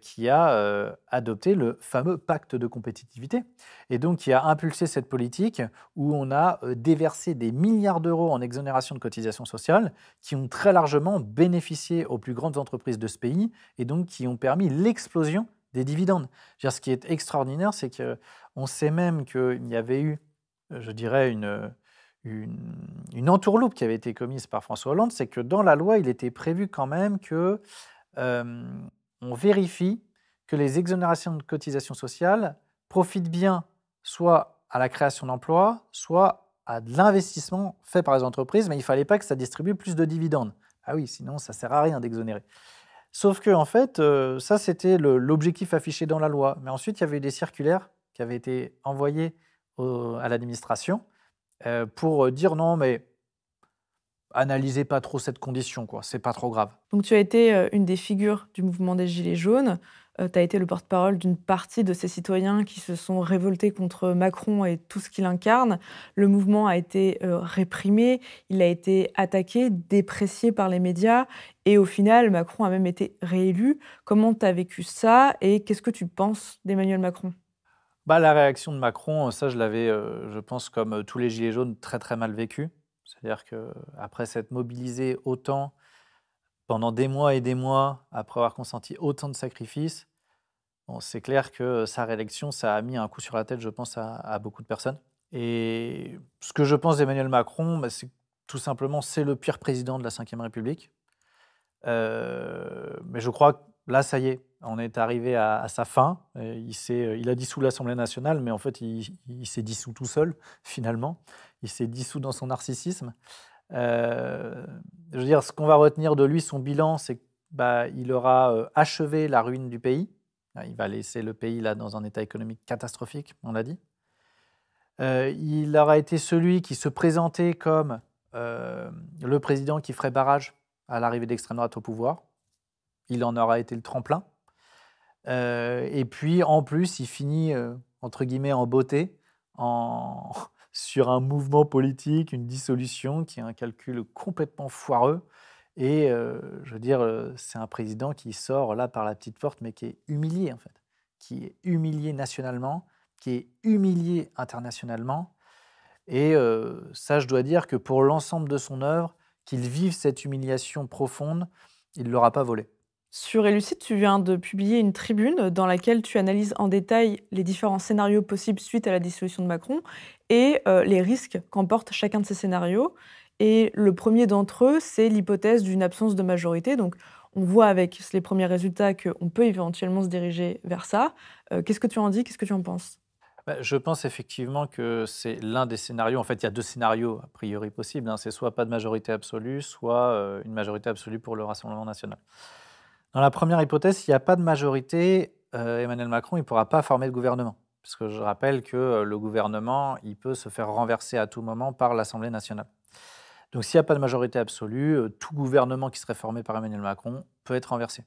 qui a adopté le fameux pacte de compétitivité et donc qui a impulsé cette politique où on a déversé des milliards d'euros en exonération de cotisations sociales qui ont très largement bénéficié aux plus grandes entreprises de ce pays et donc qui ont permis l'explosion des dividendes. Je veux dire, ce qui est extraordinaire, c'est qu'on sait même qu'il y avait eu, je dirais, une entourloupe qui avait été commise par François Hollande, c'est que dans la loi, il était prévu quand même que on vérifie que les exonérations de cotisations sociales profitent bien soit à la création d'emplois, soit à de l'investissement fait par les entreprises, mais il ne fallait pas que ça distribue plus de dividendes. Ah oui, sinon ça ne sert à rien d'exonérer. Sauf que en fait, ça c'était l'objectif affiché dans la loi. Mais ensuite, il y avait eu des circulaires qui avaient été envoyées à l'administration pour dire non, mais analysez pas trop cette condition, quoi. C'est pas trop grave. Donc tu as été une des figures du mouvement des Gilets jaunes. Tu as été le porte-parole d'une partie de ces citoyens qui se sont révoltés contre Macron et tout ce qu'il incarne. Le mouvement a été réprimé, il a été attaqué, déprécié par les médias. Et au final, Macron a même été réélu. Comment tu as vécu ça et qu'est-ce que tu penses d'Emmanuel Macron? La réaction de Macron, ça je l'avais, je pense comme tous les gilets jaunes, très, très mal vécu. C'est-à-dire qu'après s'être mobilisé autant, pendant des mois et des mois, après avoir consenti autant de sacrifices, bon, c'est clair que sa réélection, ça a mis un coup sur la tête, je pense, à beaucoup de personnes. Et ce que je pense d'Emmanuel Macron, c'est tout simplement, c'est le pire président de la Ve République. Mais je crois que là, ça y est, on est arrivé à sa fin. Il a dissous l'Assemblée nationale, mais en fait, il s'est dissous tout seul, finalement. Il s'est dissous dans son narcissisme. Je veux dire, ce qu'on va retenir de lui, son bilan, c'est qu'il aura achevé la ruine du pays. Il va laisser le pays là dans un état économique catastrophique, on l'a dit. Il aura été celui qui se présentait comme le président qui ferait barrage à l'arrivée d'extrême droite au pouvoir. il en aura été le tremplin. Et puis, en plus, il finit, entre guillemets, en beauté, en sur un mouvement politique, une dissolution qui est un calcul complètement foireux. Et je veux dire, c'est un président qui sort là par la petite porte, mais qui est humilié, en fait. Qui est humilié nationalement, qui est humilié internationalement. Et ça, je dois dire que pour l'ensemble de son œuvre, qu'il vive cette humiliation profonde, il ne l'aura pas volée. Sur Elucide, tu viens de publier une tribune dans laquelle tu analyses en détail les différents scénarios possibles suite à la dissolution de Macron et les risques qu'emporte chacun de ces scénarios. Et le premier d'entre eux, c'est l'hypothèse d'une absence de majorité. Donc, on voit avec les premiers résultats qu'on peut éventuellement se diriger vers ça. Qu'est-ce que tu en dis? Qu'est-ce que tu en penses? Je pense effectivement que c'est l'un des scénarios. En fait, il y a deux scénarios a priori possibles, hein. C'est soit pas de majorité absolue, soit une majorité absolue pour le Rassemblement national. Dans la première hypothèse, s'il n'y a pas de majorité, Emmanuel Macron il ne pourra pas former de gouvernement. Parce que je rappelle que le gouvernement il peut se faire renverser à tout moment par l'Assemblée nationale. Donc s'il n'y a pas de majorité absolue, tout gouvernement qui serait formé par Emmanuel Macron peut être renversé.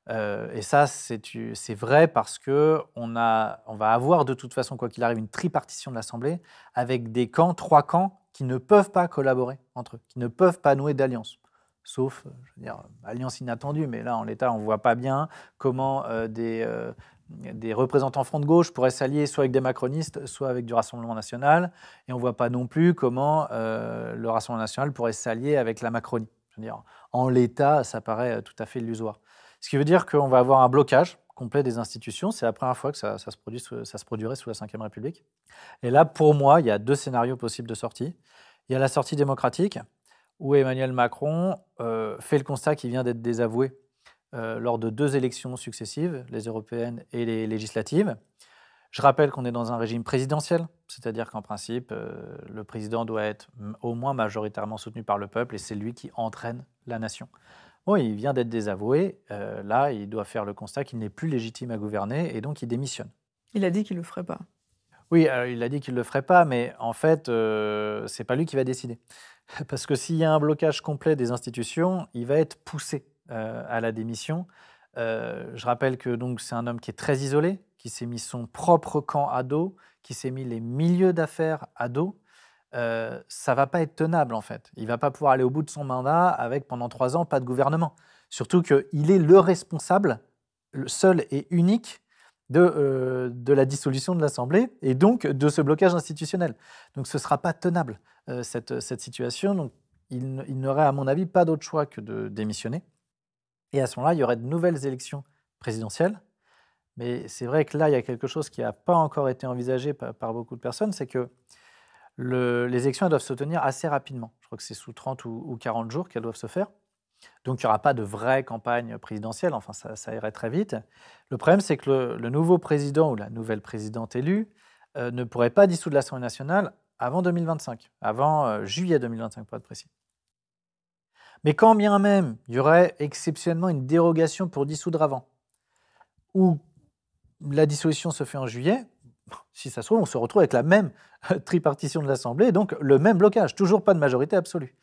Et ça, c'est vrai parce qu'on va avoir de toute façon, quoi qu'il arrive, une tripartition de l'Assemblée avec des camps, 3 camps, qui ne peuvent pas collaborer entre eux, qui ne peuvent pas nouer d'alliance. Sauf, je veux dire, alliance inattendue, mais là, en l'état, on ne voit pas bien comment des représentants Front de gauche pourraient s'allier soit avec des macronistes, soit avec du Rassemblement national. Et on ne voit pas non plus comment le Rassemblement national pourrait s'allier avec la Macronie. Je veux dire, en l'état, ça paraît tout à fait illusoire. Ce qui veut dire qu'on va avoir un blocage complet des institutions. C'est la première fois que ça se produirait sous la Ve République. Et là, pour moi, il y a 2 scénarios possibles de sortie. Il y a la sortie démocratique, où Emmanuel Macron fait le constat qu'il vient d'être désavoué lors de 2 élections successives, les européennes et les législatives. Je rappelle qu'on est dans un régime présidentiel, c'est-à-dire qu'en principe, le président doit être au moins majoritairement soutenu par le peuple et c'est lui qui entraîne la nation. Bon, il vient d'être désavoué, là, il doit faire le constat qu'il n'est plus légitime à gouverner et donc il démissionne. Il a dit qu'il ne le ferait pas. Oui, il a dit qu'il ne le ferait pas, mais en fait, c'est pas lui qui va décider. Parce que s'il y a un blocage complet des institutions, il va être poussé à la démission. Je rappelle que donc, c'est un homme qui est très isolé, qui s'est mis son propre camp à dos, qui s'est mis les milieux d'affaires à dos. Ça va pas être tenable en fait. Il va pas pouvoir aller au bout de son mandat avec pendant 3 ans pas de gouvernement. Surtout qu'il est le responsable, le seul et unique de la dissolution de l'Assemblée et donc de ce blocage institutionnel. Donc ce sera pas tenable cette situation. Donc il n'aurait à mon avis pas d'autre choix que de démissionner. Et à ce moment-là, il y aurait de nouvelles élections présidentielles. Mais c'est vrai que là, il y a quelque chose qui n'a pas encore été envisagé par beaucoup de personnes, c'est que les élections elles doivent se tenir assez rapidement. Je crois que c'est sous 30 ou 40 jours qu'elles doivent se faire. Donc il n'y aura pas de vraie campagne présidentielle, enfin ça irait très vite. Le problème, c'est que le nouveau président ou la nouvelle présidente élue ne pourrait pas dissoudre l'Assemblée nationale avant 2025, avant juillet 2025 pour être précis. Mais quand bien même il y aurait exceptionnellement une dérogation pour dissoudre avant, ou la dissolution se fait en juillet, si ça se trouve, on se retrouve avec la même tripartition de l'Assemblée, donc le même blocage, toujours pas de majorité absolue.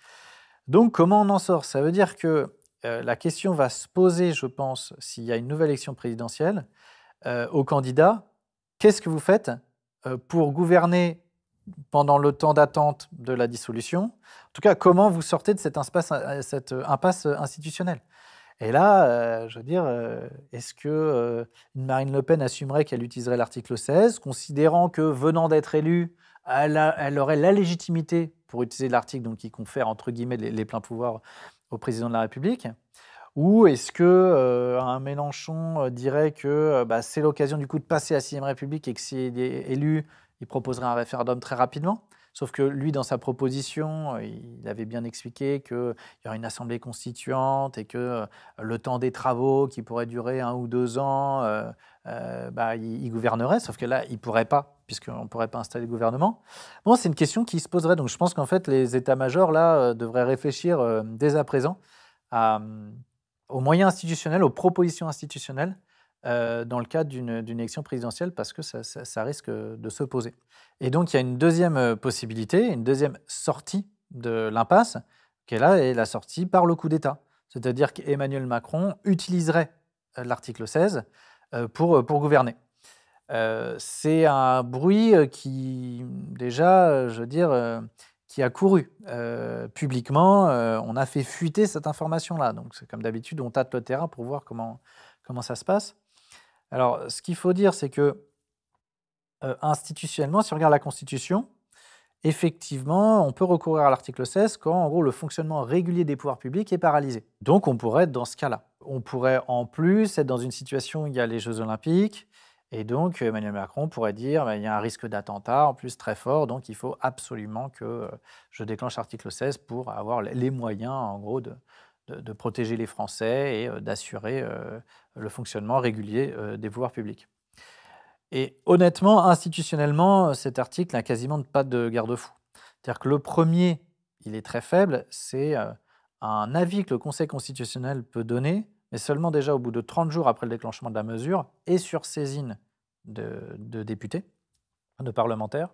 Donc comment on en sort? Ça veut dire que la question va se poser, je pense, s'il y a une nouvelle élection présidentielle, aux candidats, qu'est-ce que vous faites pour gouverner pendant le temps d'attente de la dissolution? En tout cas, comment vous sortez de cette impasse institutionnelle? Et là, je veux dire, est-ce que une Marine Le Pen assumerait qu'elle utiliserait l'article 16, considérant que venant d'être élue, elle aurait la légitimité pour utiliser l'article donc, qui confère entre guillemets les pleins pouvoirs au président de la République? Ou est-ce que un Mélenchon dirait que c'est l'occasion du coup de passer à la 6e République et que s'il est élu, il proposerait un référendum très rapidement? Sauf que lui, dans sa proposition, il avait bien expliqué qu'il y aurait une assemblée constituante et que le temps des travaux, qui pourrait durer 1 ou 2 ans, il gouvernerait. Sauf que là, il ne pourrait pas, puisqu'on ne pourrait pas installer le gouvernement. Bon, c'est une question qui se poserait. Donc, je pense qu'en fait, les états-majors, là, devraient réfléchir dès à présent aux moyens institutionnels, aux propositions institutionnelles dans le cadre d'une élection présidentielle parce que ça risque de se poser. Et donc, il y a une deuxième possibilité, une deuxième sortie de l'impasse, qui est là, et la sortie par le coup d'État. c'est-à-dire qu'Emmanuel Macron utiliserait l'article 16 pour gouverner. C'est un bruit qui, déjà, je veux dire, qui a couru publiquement. On a fait fuiter cette information-là. Donc, c'est comme d'habitude, on tâte le terrain pour voir comment ça se passe. Alors, ce qu'il faut dire, c'est que institutionnellement, si on regarde la Constitution, effectivement, on peut recourir à l'article 16 quand, en gros, le fonctionnement régulier des pouvoirs publics est paralysé. Donc, on pourrait être dans ce cas-là. On pourrait, en plus, être dans une situation où il y a les Jeux Olympiques, et donc Emmanuel Macron pourrait dire il y a un risque d'attentat, en plus très fort, donc il faut absolument que je déclenche l'article 16 pour avoir les moyens, en gros, de protéger les Français et d'assurer le fonctionnement régulier des pouvoirs publics. Et honnêtement, institutionnellement, cet article n'a quasiment pas de garde-fou. C'est-à-dire que le premier, il est très faible, c'est un avis que le Conseil constitutionnel peut donner, mais seulement déjà au bout de 30 jours après le déclenchement de la mesure, et sur saisine de députés, de parlementaires.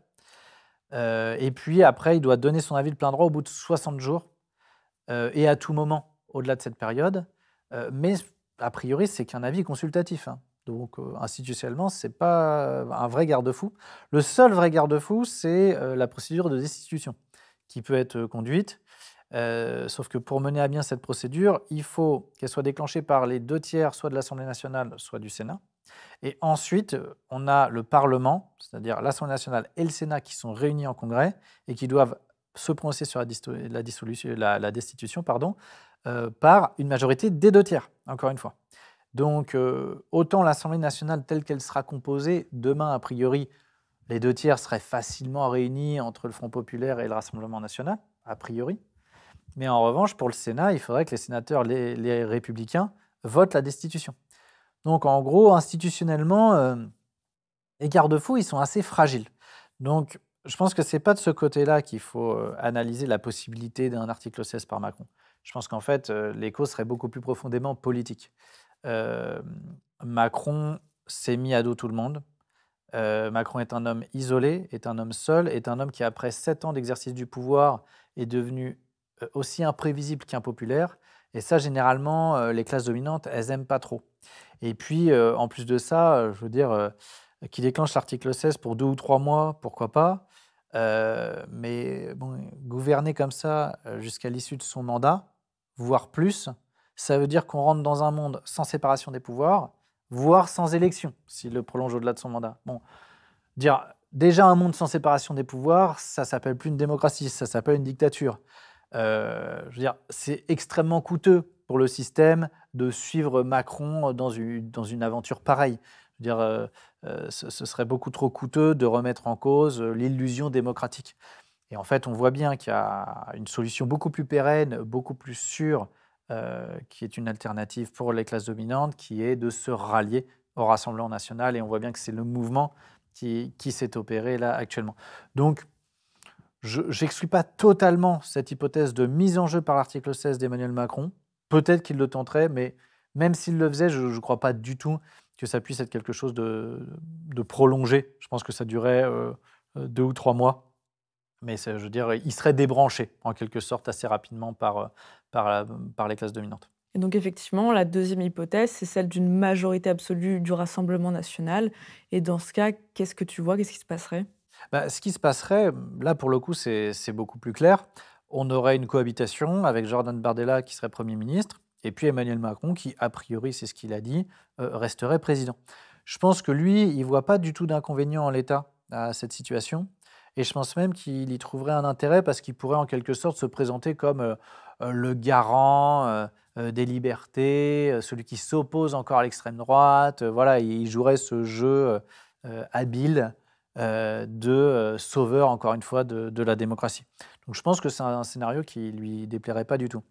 Et puis après, il doit donner son avis de plein droit au bout de 60 jours, et à tout moment au-delà de cette période. Mais a priori, c'est qu'un avis consultatif, hein. Donc, institutionnellement, ce n'est pas un vrai garde-fou. Le seul vrai garde-fou, c'est la procédure de destitution qui peut être conduite. Sauf que pour mener à bien cette procédure, il faut qu'elle soit déclenchée par les 2/3, soit de l'Assemblée nationale, soit du Sénat. Et ensuite, on a le Parlement, c'est-à-dire l'Assemblée nationale et le Sénat qui sont réunis en congrès et qui doivent se prononcer sur la destitution par une majorité des 2/3, encore une fois. Donc, autant l'Assemblée nationale telle qu'elle sera composée, demain, a priori, les 2/3 seraient facilement réunis entre le Front populaire et le Rassemblement national, a priori. Mais en revanche, pour le Sénat, il faudrait que les sénateurs, les républicains, votent la destitution. Donc, en gros, institutionnellement, les garde-fous, ils sont assez fragiles. Donc, je pense que ce n'est pas de ce côté-là qu'il faut analyser la possibilité d'un article 16 par Macron. Je pense qu'en fait, les causes seraient beaucoup plus profondément politiques. Macron s'est mis à dos tout le monde. Macron est un homme isolé, est un homme seul, est un homme qui, après 7 ans d'exercice du pouvoir, est devenu aussi imprévisible qu'impopulaire. Et ça, généralement, les classes dominantes, elles n'aiment pas trop. Et puis, en plus de ça, je veux dire, qu'il déclenche l'article 16 pour 2 ou 3 mois, pourquoi pas. Mais bon, gouverner comme ça jusqu'à l'issue de son mandat, voire plus, ça veut dire qu'on rentre dans un monde sans séparation des pouvoirs, voire sans élection, s'il le prolonge au-delà de son mandat. Bon, dire déjà un monde sans séparation des pouvoirs, ça s'appelle plus une démocratie, ça s'appelle une dictature. Je veux dire, c'est extrêmement coûteux pour le système de suivre Macron dans une aventure pareille. Je veux dire, ce serait beaucoup trop coûteux de remettre en cause l'illusion démocratique. Et en fait, on voit bien qu'il y a une solution beaucoup plus pérenne, beaucoup plus sûre, qui est une alternative pour les classes dominantes, qui est de se rallier au Rassemblement national. Et on voit bien que c'est le mouvement qui s'est opéré là actuellement. Donc, je n'exclus pas totalement cette hypothèse de mise en jeu par l'article 16 d'Emmanuel Macron. Peut-être qu'il le tenterait, mais même s'il le faisait, je ne crois pas du tout que ça puisse être quelque chose de prolongé. Je pense que ça durerait 2 ou 3 mois. Mais je veux dire, il serait débranché, en quelque sorte, assez rapidement par les classes dominantes. Et donc effectivement, la deuxième hypothèse, c'est celle d'une majorité absolue du Rassemblement national. Et dans ce cas, qu'est-ce que tu vois? Qu'est-ce qui se passerait? Ce qui se passerait, là, pour le coup, c'est beaucoup plus clair. On aurait une cohabitation avec Jordan Bardella qui serait Premier ministre, et puis Emmanuel Macron qui, a priori, c'est ce qu'il a dit, resterait président. Je pense que lui, il ne voit pas du tout d'inconvénient en l'état à cette situation, et je pense même qu'il y trouverait un intérêt parce qu'il pourrait en quelque sorte se présenter comme le garant des libertés, celui qui s'oppose encore à l'extrême droite. Voilà, il jouerait ce jeu habile de sauveur, encore une fois, de la démocratie. Donc je pense que c'est un scénario qui lui déplairait pas du tout.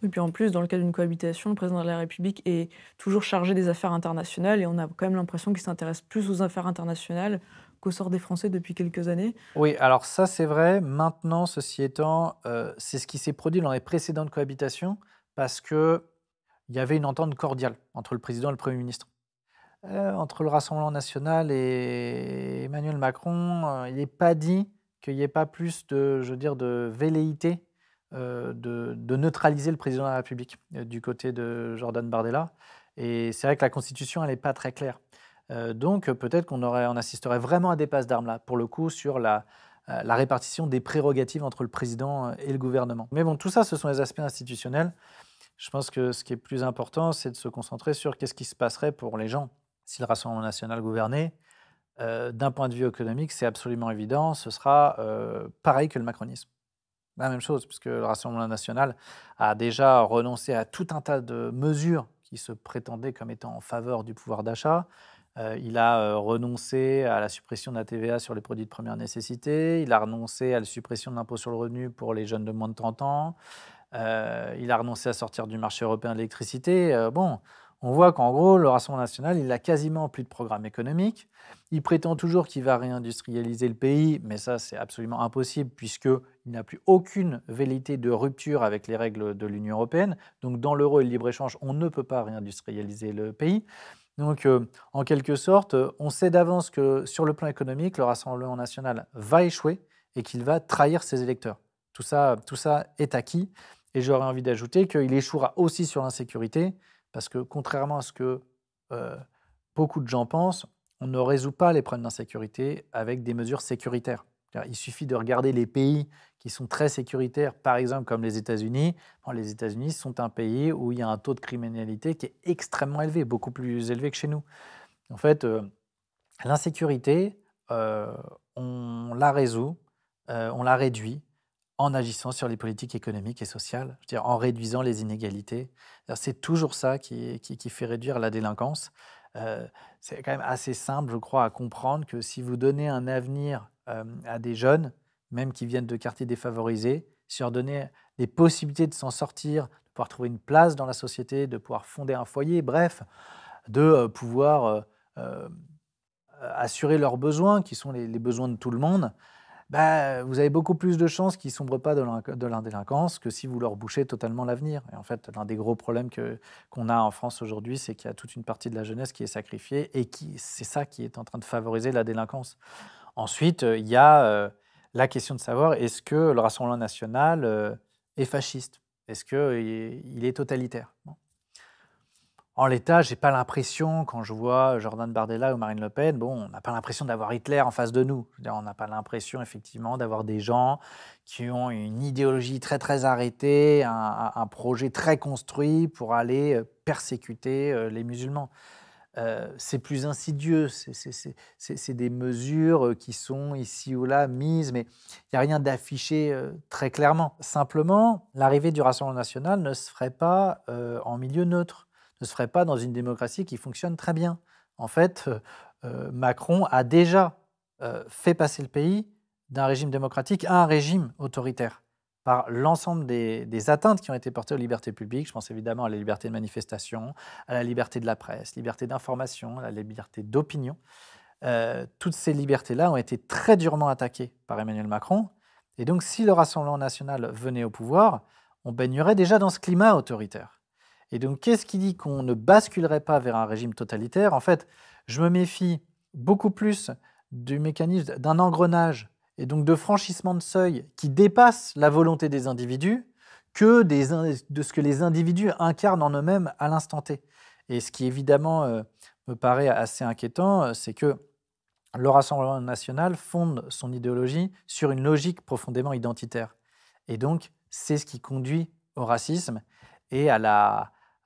Et puis en plus, dans le cas d'une cohabitation, le président de la République est toujours chargé des affaires internationales et on a quand même l'impression qu'il s'intéresse plus aux affaires internationales qu'au sort des Français depuis quelques années. Oui, alors ça c'est vrai. Maintenant, ceci étant, c'est ce qui s'est produit dans les précédentes cohabitations parce qu'il y avait une entente cordiale entre le président et le Premier ministre. Entre le Rassemblement national et Emmanuel Macron, il n'est pas dit qu'il n'y ait pas plus de, je veux dire, de velléité de neutraliser le président de la République du côté de Jordan Bardella. Et c'est vrai que la Constitution, elle n'est pas très claire. Donc peut-être on assisterait vraiment à des passes d'armes là, pour le coup, sur la répartition des prérogatives entre le président et le gouvernement. Mais bon, tout ça, ce sont les aspects institutionnels. Je pense que ce qui est plus important, c'est de se concentrer sur qu'est-ce qui se passerait pour les gens si le Rassemblement national gouvernait. D'un point de vue économique, c'est absolument évident, ce sera pareil que le macronisme. La même chose, puisque le Rassemblement national a déjà renoncé à tout un tas de mesures qui se prétendaient comme étant en faveur du pouvoir d'achat. Il a renoncé à la suppression de la TVA sur les produits de première nécessité, il a renoncé à la suppression de l'impôt sur le revenu pour les jeunes de moins de 30 ans, il a renoncé à sortir du marché européen de l'électricité. Bon, on voit qu'en gros, le Rassemblement national, il a quasiment plus de programme économique. Il prétend toujours qu'il va réindustrialiser le pays, mais ça, c'est absolument impossible puisqu'il n'a plus aucune velléité de rupture avec les règles de l'Union européenne. Donc, dans l'euro et le libre-échange, on ne peut pas réindustrialiser le pays. Donc, en quelque sorte, on sait d'avance que sur le plan économique, le Rassemblement national va échouer et qu'il va trahir ses électeurs. Tout ça est acquis. Et j'aurais envie d'ajouter qu'il échouera aussi sur l'insécurité, parce que contrairement à ce que beaucoup de gens pensent, on ne résout pas les problèmes d'insécurité avec des mesures sécuritaires. Il suffit de regarder les pays qui sont très sécuritaires, par exemple comme les États-Unis. Bon, les États-Unis sont un pays où il y a un taux de criminalité qui est extrêmement élevé, beaucoup plus élevé que chez nous. En fait, l'insécurité, on la résout, on la réduit en agissant sur les politiques économiques et sociales, je veux dire, en réduisant les inégalités. C'est toujours ça qui fait réduire la délinquance. C'est quand même assez simple, je crois, à comprendre que si vous donnez un avenir à des jeunes, même qui viennent de quartiers défavorisés, si leur donnez des possibilités de s'en sortir, de pouvoir trouver une place dans la société, de pouvoir fonder un foyer, bref, de pouvoir assurer leurs besoins, qui sont les besoins de tout le monde, bah, vous avez beaucoup plus de chances qu'ils ne sombrent pas de la délinquance que si vous leur bouchez totalement l'avenir. Et en fait, l'un des gros problèmes qu'on a en France aujourd'hui, c'est qu'il y a toute une partie de la jeunesse qui est sacrifiée et c'est ça qui est en train de favoriser la délinquance. Ensuite, il y a la question de savoir est-ce que le Rassemblement national est fasciste? Est-ce qu'il est totalitaire? Bon. En l'état, j'ai pas l'impression, quand je vois Jordan Bardella ou Marine Le Pen, bon, on n'a pas l'impression d'avoir Hitler en face de nous. Je veux dire, on n'a pas l'impression, effectivement, d'avoir des gens qui ont une idéologie très, très arrêtée, un projet très construit pour aller persécuter les musulmans. C'est plus insidieux, c'est des mesures qui sont ici ou là mises, mais il n'y a rien d'affiché très clairement. Simplement, l'arrivée du Rassemblement national ne se ferait pas en milieu neutre, ne se ferait pas dans une démocratie qui fonctionne très bien. En fait, Macron a déjà fait passer le pays d'un régime démocratique à un régime autoritaire par l'ensemble des atteintes qui ont été portées aux libertés publiques. Je pense évidemment à la liberté de manifestation, à la liberté de la presse, liberté d'information, à la liberté d'opinion. Toutes ces libertés-là ont été très durement attaquées par Emmanuel Macron. Et donc, si le Rassemblement national venait au pouvoir, on baignerait déjà dans ce climat autoritaire. Et donc, qu'est-ce qui dit qu'on ne basculerait pas vers un régime totalitaire? En fait, je me méfie beaucoup plus du mécanisme d'un engrenage et donc de franchissement de seuil qui dépasse la volonté des individus que de ce que les individus incarnent en eux-mêmes à l'instant T. Et ce qui évidemment me paraît assez inquiétant, c'est que le Rassemblement national fonde son idéologie sur une logique profondément identitaire. Et donc, c'est ce qui conduit au racisme et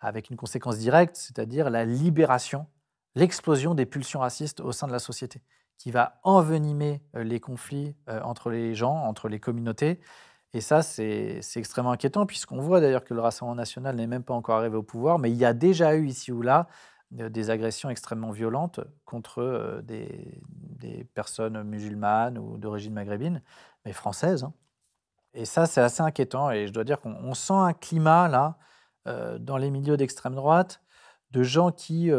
avec une conséquence directe, c'est-à-dire la libération, l'explosion des pulsions racistes au sein de la société, qui va envenimer les conflits entre les gens, entre les communautés. Et ça, c'est extrêmement inquiétant, puisqu'on voit d'ailleurs que le Rassemblement national n'est même pas encore arrivé au pouvoir, mais il y a déjà eu ici ou là des agressions extrêmement violentes contre des personnes musulmanes ou d'origine maghrébine, mais françaises. Hein. Et ça, c'est assez inquiétant, et je dois dire qu'on sent un climat, là, dans les milieux d'extrême droite, de gens qui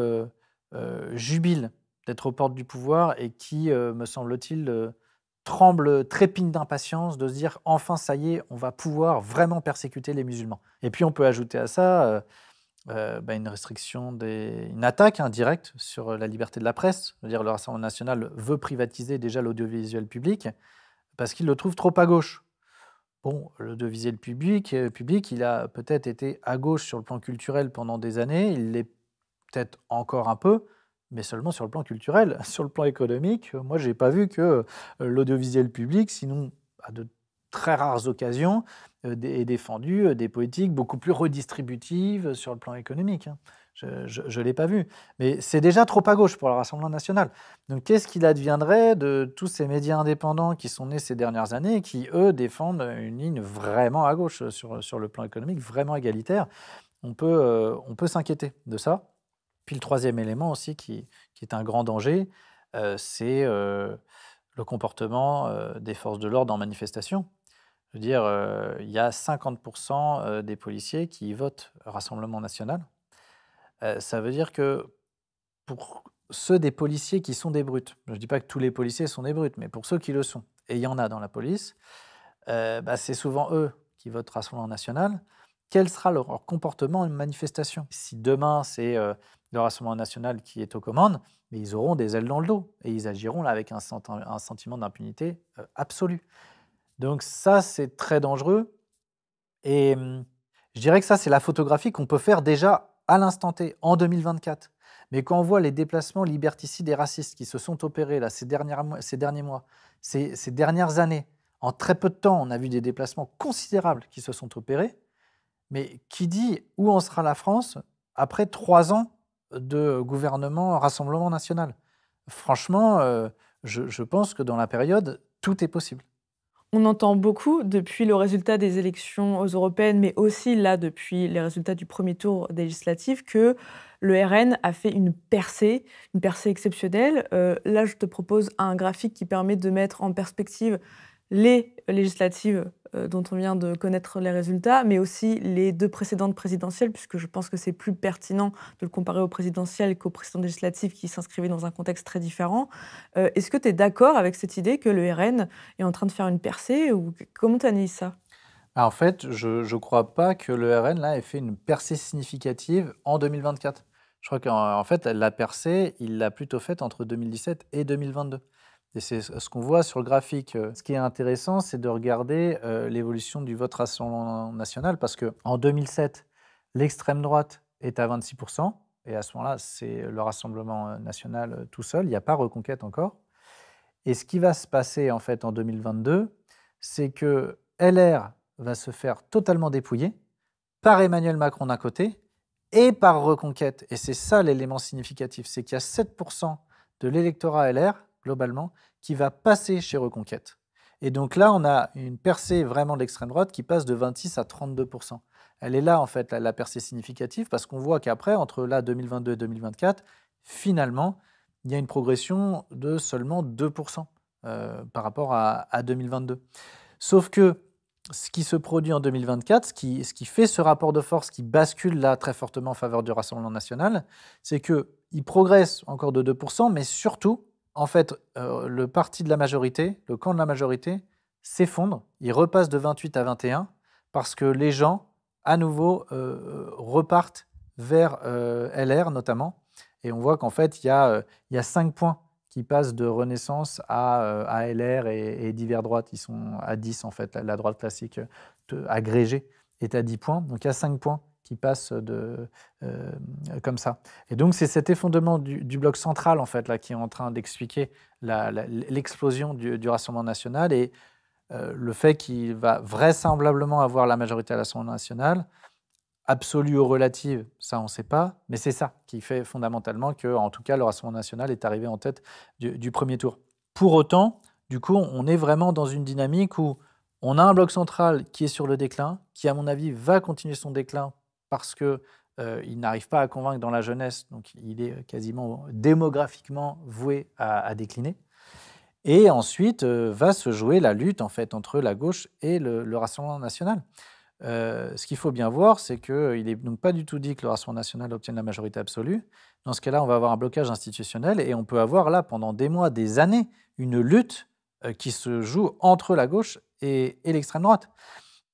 jubilent d'être aux portes du pouvoir et qui, me semble-t-il, trépignent d'impatience de se dire « enfin, ça y est, on va pouvoir vraiment persécuter les musulmans ». Et puis on peut ajouter à ça une restriction, une attaque directe sur la liberté de la presse. Je veux dire, le Rassemblement national veut privatiser déjà l'audiovisuel public parce qu'il le trouve trop à gauche. Bon, l'audiovisuel public, il a peut-être été à gauche sur le plan culturel pendant des années, il l'est peut-être encore un peu, mais seulement sur le plan culturel. Sur le plan économique, moi, j'ai pas vu que l'audiovisuel public, sinon à de très rares occasions, ait défendu des politiques beaucoup plus redistributives sur le plan économique, hein. Je l'ai pas vu. Mais c'est déjà trop à gauche pour le Rassemblement national. Donc qu'est-ce qu'il adviendrait de tous ces médias indépendants qui sont nés ces dernières années et qui, eux, défendent une ligne vraiment à gauche sur le plan économique, vraiment égalitaire? On peut s'inquiéter de ça. Puis le troisième élément aussi qui est un grand danger, c'est le comportement des forces de l'ordre en manifestation. Je veux dire, il y a 50% des policiers qui votent Rassemblement national. Ça veut dire que pour ceux des policiers qui sont des brutes, je ne dis pas que tous les policiers sont des brutes, mais pour ceux qui le sont, et il y en a dans la police, c'est souvent eux qui votent Rassemblement national. Quel sera leur comportement en manifestation? Si demain, c'est le Rassemblement national qui est aux commandes, mais ils auront des ailes dans le dos et ils agiront là avec un sentiment d'impunité absolu. Donc ça, c'est très dangereux. Et je dirais que ça, c'est la photographie qu'on peut faire déjà à l'instant T, en 2024. Mais quand on voit les déplacements liberticides et racistes qui se sont opérés là, ces derniers mois, ces dernières années, en très peu de temps, on a vu des déplacements considérables qui se sont opérés. Mais qui dit où en sera la France après 3 ans de gouvernement Rassemblement national? Franchement, je pense que dans la période, tout est possible. On entend beaucoup depuis le résultat des élections aux européennes, mais aussi là depuis les résultats du premier tour des législatives, que le RN a fait une percée exceptionnelle. Là, je te propose un graphique qui permet de mettre en perspective les législatives dont on vient de connaître les résultats, mais aussi les 2 précédentes présidentielles, puisque je pense que c'est plus pertinent de le comparer aux présidentielles qu'aux précédentes législatives qui s'inscrivaient dans un contexte très différent. Est-ce que tu es d'accord avec cette idée que le RN est en train de faire une percée ou comment tu analyses ça? En fait, je ne crois pas que le RN là, ait fait une percée significative en 2024. Je crois qu'en fait, la percée, il l'a plutôt faite entre 2017 et 2022. Et c'est ce qu'on voit sur le graphique. Ce qui est intéressant, c'est de regarder l'évolution du vote Rassemblement national, parce qu'en 2007, l'extrême droite est à 26%, et à ce moment-là, c'est le Rassemblement national tout seul, il n'y a pas Reconquête encore. Et ce qui va se passer en fait en 2022, c'est que LR va se faire totalement dépouiller par Emmanuel Macron d'un côté et par Reconquête. Et c'est ça l'élément significatif, c'est qu'il y a 7% de l'électorat LR, globalement, qui va passer chez Reconquête. Et donc là, on a une percée vraiment de l'extrême droite qui passe de 26 à 32%. Elle est là, en fait, la percée significative, parce qu'on voit qu'après, entre là 2022 et 2024, finalement, il y a une progression de seulement 2% par rapport à 2022. Sauf que ce qui se produit en 2024, ce qui fait ce rapport de force qui bascule là très fortement en faveur du Rassemblement national, c'est qu'il progresse encore de 2%, mais surtout, en fait, le parti de la majorité, le camp de la majorité, s'effondre. Il repasse de 28 à 21 parce que les gens, à nouveau, repartent vers LR notamment. Et on voit qu'en fait, il y a 5 points qui passent de Renaissance à LR et divers droites. Ils sont à 10 en fait. La droite classique agrégée est à 10 points. Donc il y a 5 points qui passent comme ça. Et donc c'est cet effondrement du bloc central en fait là qui est en train d'expliquer l'explosion du Rassemblement national et le fait qu'il va vraisemblablement avoir la majorité à l'Assemblée nationale. Absolue ou relative, ça on ne sait pas, mais c'est ça qui fait fondamentalement que, en tout cas, le Rassemblement national est arrivé en tête du premier tour. Pour autant, du coup, on est vraiment dans une dynamique où on a un bloc central qui est sur le déclin, qui, à mon avis, va continuer son déclin parce qu'il n'arrive pas à convaincre dans la jeunesse, donc il est quasiment démographiquement voué à décliner. Et ensuite, va se jouer la lutte en fait, entre la gauche et le Rassemblement national. Ce qu'il faut bien voir, c'est qu'il n'est donc pas du tout dit que le Rassemblement national obtienne la majorité absolue. Dans ce cas-là, on va avoir un blocage institutionnel et on peut avoir là, pendant des mois, des années, une lutte qui se joue entre la gauche et l'extrême droite.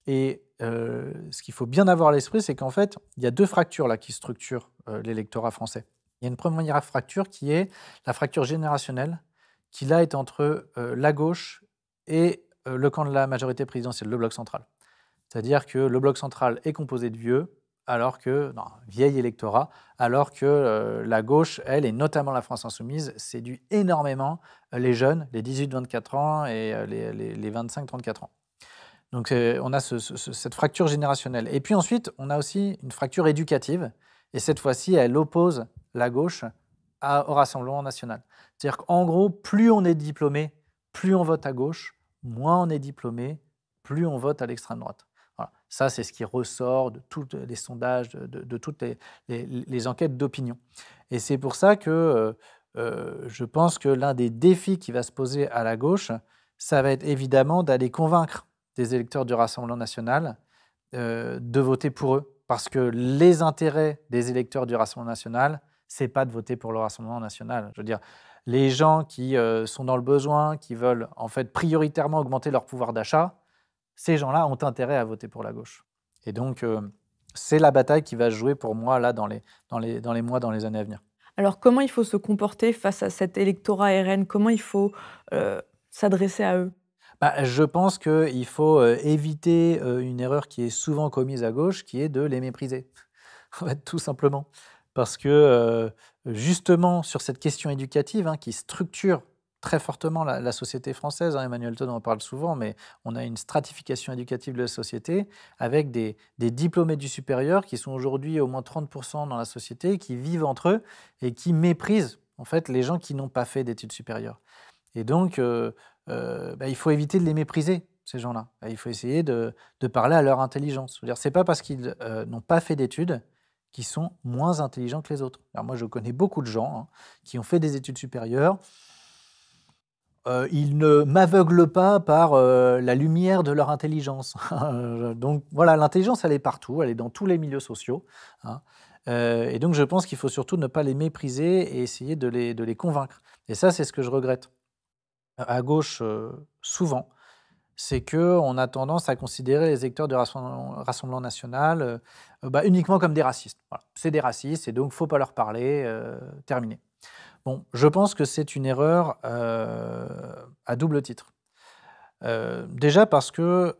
Et ce qu'il faut bien avoir à l'esprit, c'est qu'en fait, il y a 2 fractures là, qui structurent l'électorat français. Il y a une première fracture qui est la fracture générationnelle, qui là est entre la gauche et le camp de la majorité présidentielle, le bloc central. C'est-à-dire que le bloc central est composé de vieux, vieil électorat, alors que la gauche, elle, et notamment la France insoumise, séduit énormément les jeunes, les 18-24 ans et les 25-34 ans. Donc on a cette fracture générationnelle. Et puis ensuite, on a aussi une fracture éducative, et cette fois-ci, elle oppose la gauche au Rassemblement national. C'est-à-dire qu'en gros, plus on est diplômé, plus on vote à gauche, moins on est diplômé, plus on vote à l'extrême droite. Voilà. Ça, c'est ce qui ressort de tous les sondages, de toutes les enquêtes d'opinion. Et c'est pour ça que je pense que l'un des défis qui va se poser à la gauche, ça va être évidemment d'aller convaincre des électeurs du Rassemblement national de voter pour eux. Parce que les intérêts des électeurs du Rassemblement national, c'est pas de voter pour le Rassemblement national. Je veux dire, les gens qui sont dans le besoin, qui veulent en fait prioritairement augmenter leur pouvoir d'achat, ces gens-là ont intérêt à voter pour la gauche. Et donc, c'est la bataille qui va se jouer pour moi là dans les mois, dans les années à venir. Alors, comment il faut se comporter face à cet électorat RN? Comment il faut s'adresser à eux? Je pense qu'il faut éviter une erreur qui est souvent commise à gauche, qui est de les mépriser, en fait, tout simplement. Parce que justement, sur cette question éducative qui structure très fortement la société française, Emmanuel Todd en parle souvent, mais on a une stratification éducative de la société avec des diplômés du supérieur qui sont aujourd'hui au moins 30% dans la société, qui vivent entre eux et qui méprisent en fait les gens qui n'ont pas fait d'études supérieures. Et donc, il faut éviter de les mépriser, ces gens-là. Il faut essayer de parler à leur intelligence. Ce n'est pas parce qu'ils n'ont pas fait d'études qu'ils sont moins intelligents que les autres. Alors moi, je connais beaucoup de gens qui ont fait des études supérieures. Ils ne m'aveuglent pas par la lumière de leur intelligence. Donc voilà, l'intelligence, elle est partout, elle est dans tous les milieux sociaux. Et donc je pense qu'il faut surtout ne pas les mépriser et essayer de les convaincre. Et ça, c'est ce que je regrette à gauche souvent, c'est qu'on a tendance à considérer les électeurs du Rassemblement national uniquement comme des racistes. Voilà. C'est des racistes et donc il ne faut pas leur parler, terminé. Bon, je pense que c'est une erreur à double titre. Déjà parce que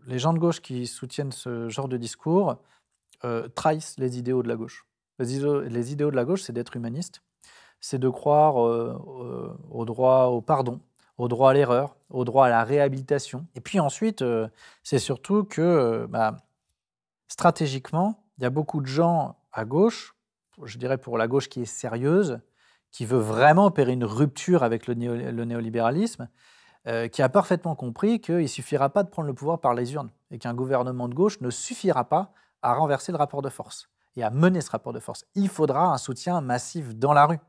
les gens de gauche qui soutiennent ce genre de discours trahissent les idéaux de la gauche. Les idéaux de la gauche, c'est d'être humaniste, c'est de croire au droit au pardon, au droit à l'erreur, au droit à la réhabilitation. Et puis ensuite, c'est surtout que stratégiquement, il y a beaucoup de gens à gauche, je dirais pour la gauche qui est sérieuse, qui veut vraiment opérer une rupture avec le néolibéralisme, qui a parfaitement compris qu'il ne suffira pas de prendre le pouvoir par les urnes et qu'un gouvernement de gauche ne suffira pas à renverser le rapport de force et à mener ce rapport de force. Il faudra un soutien massif dans la rue.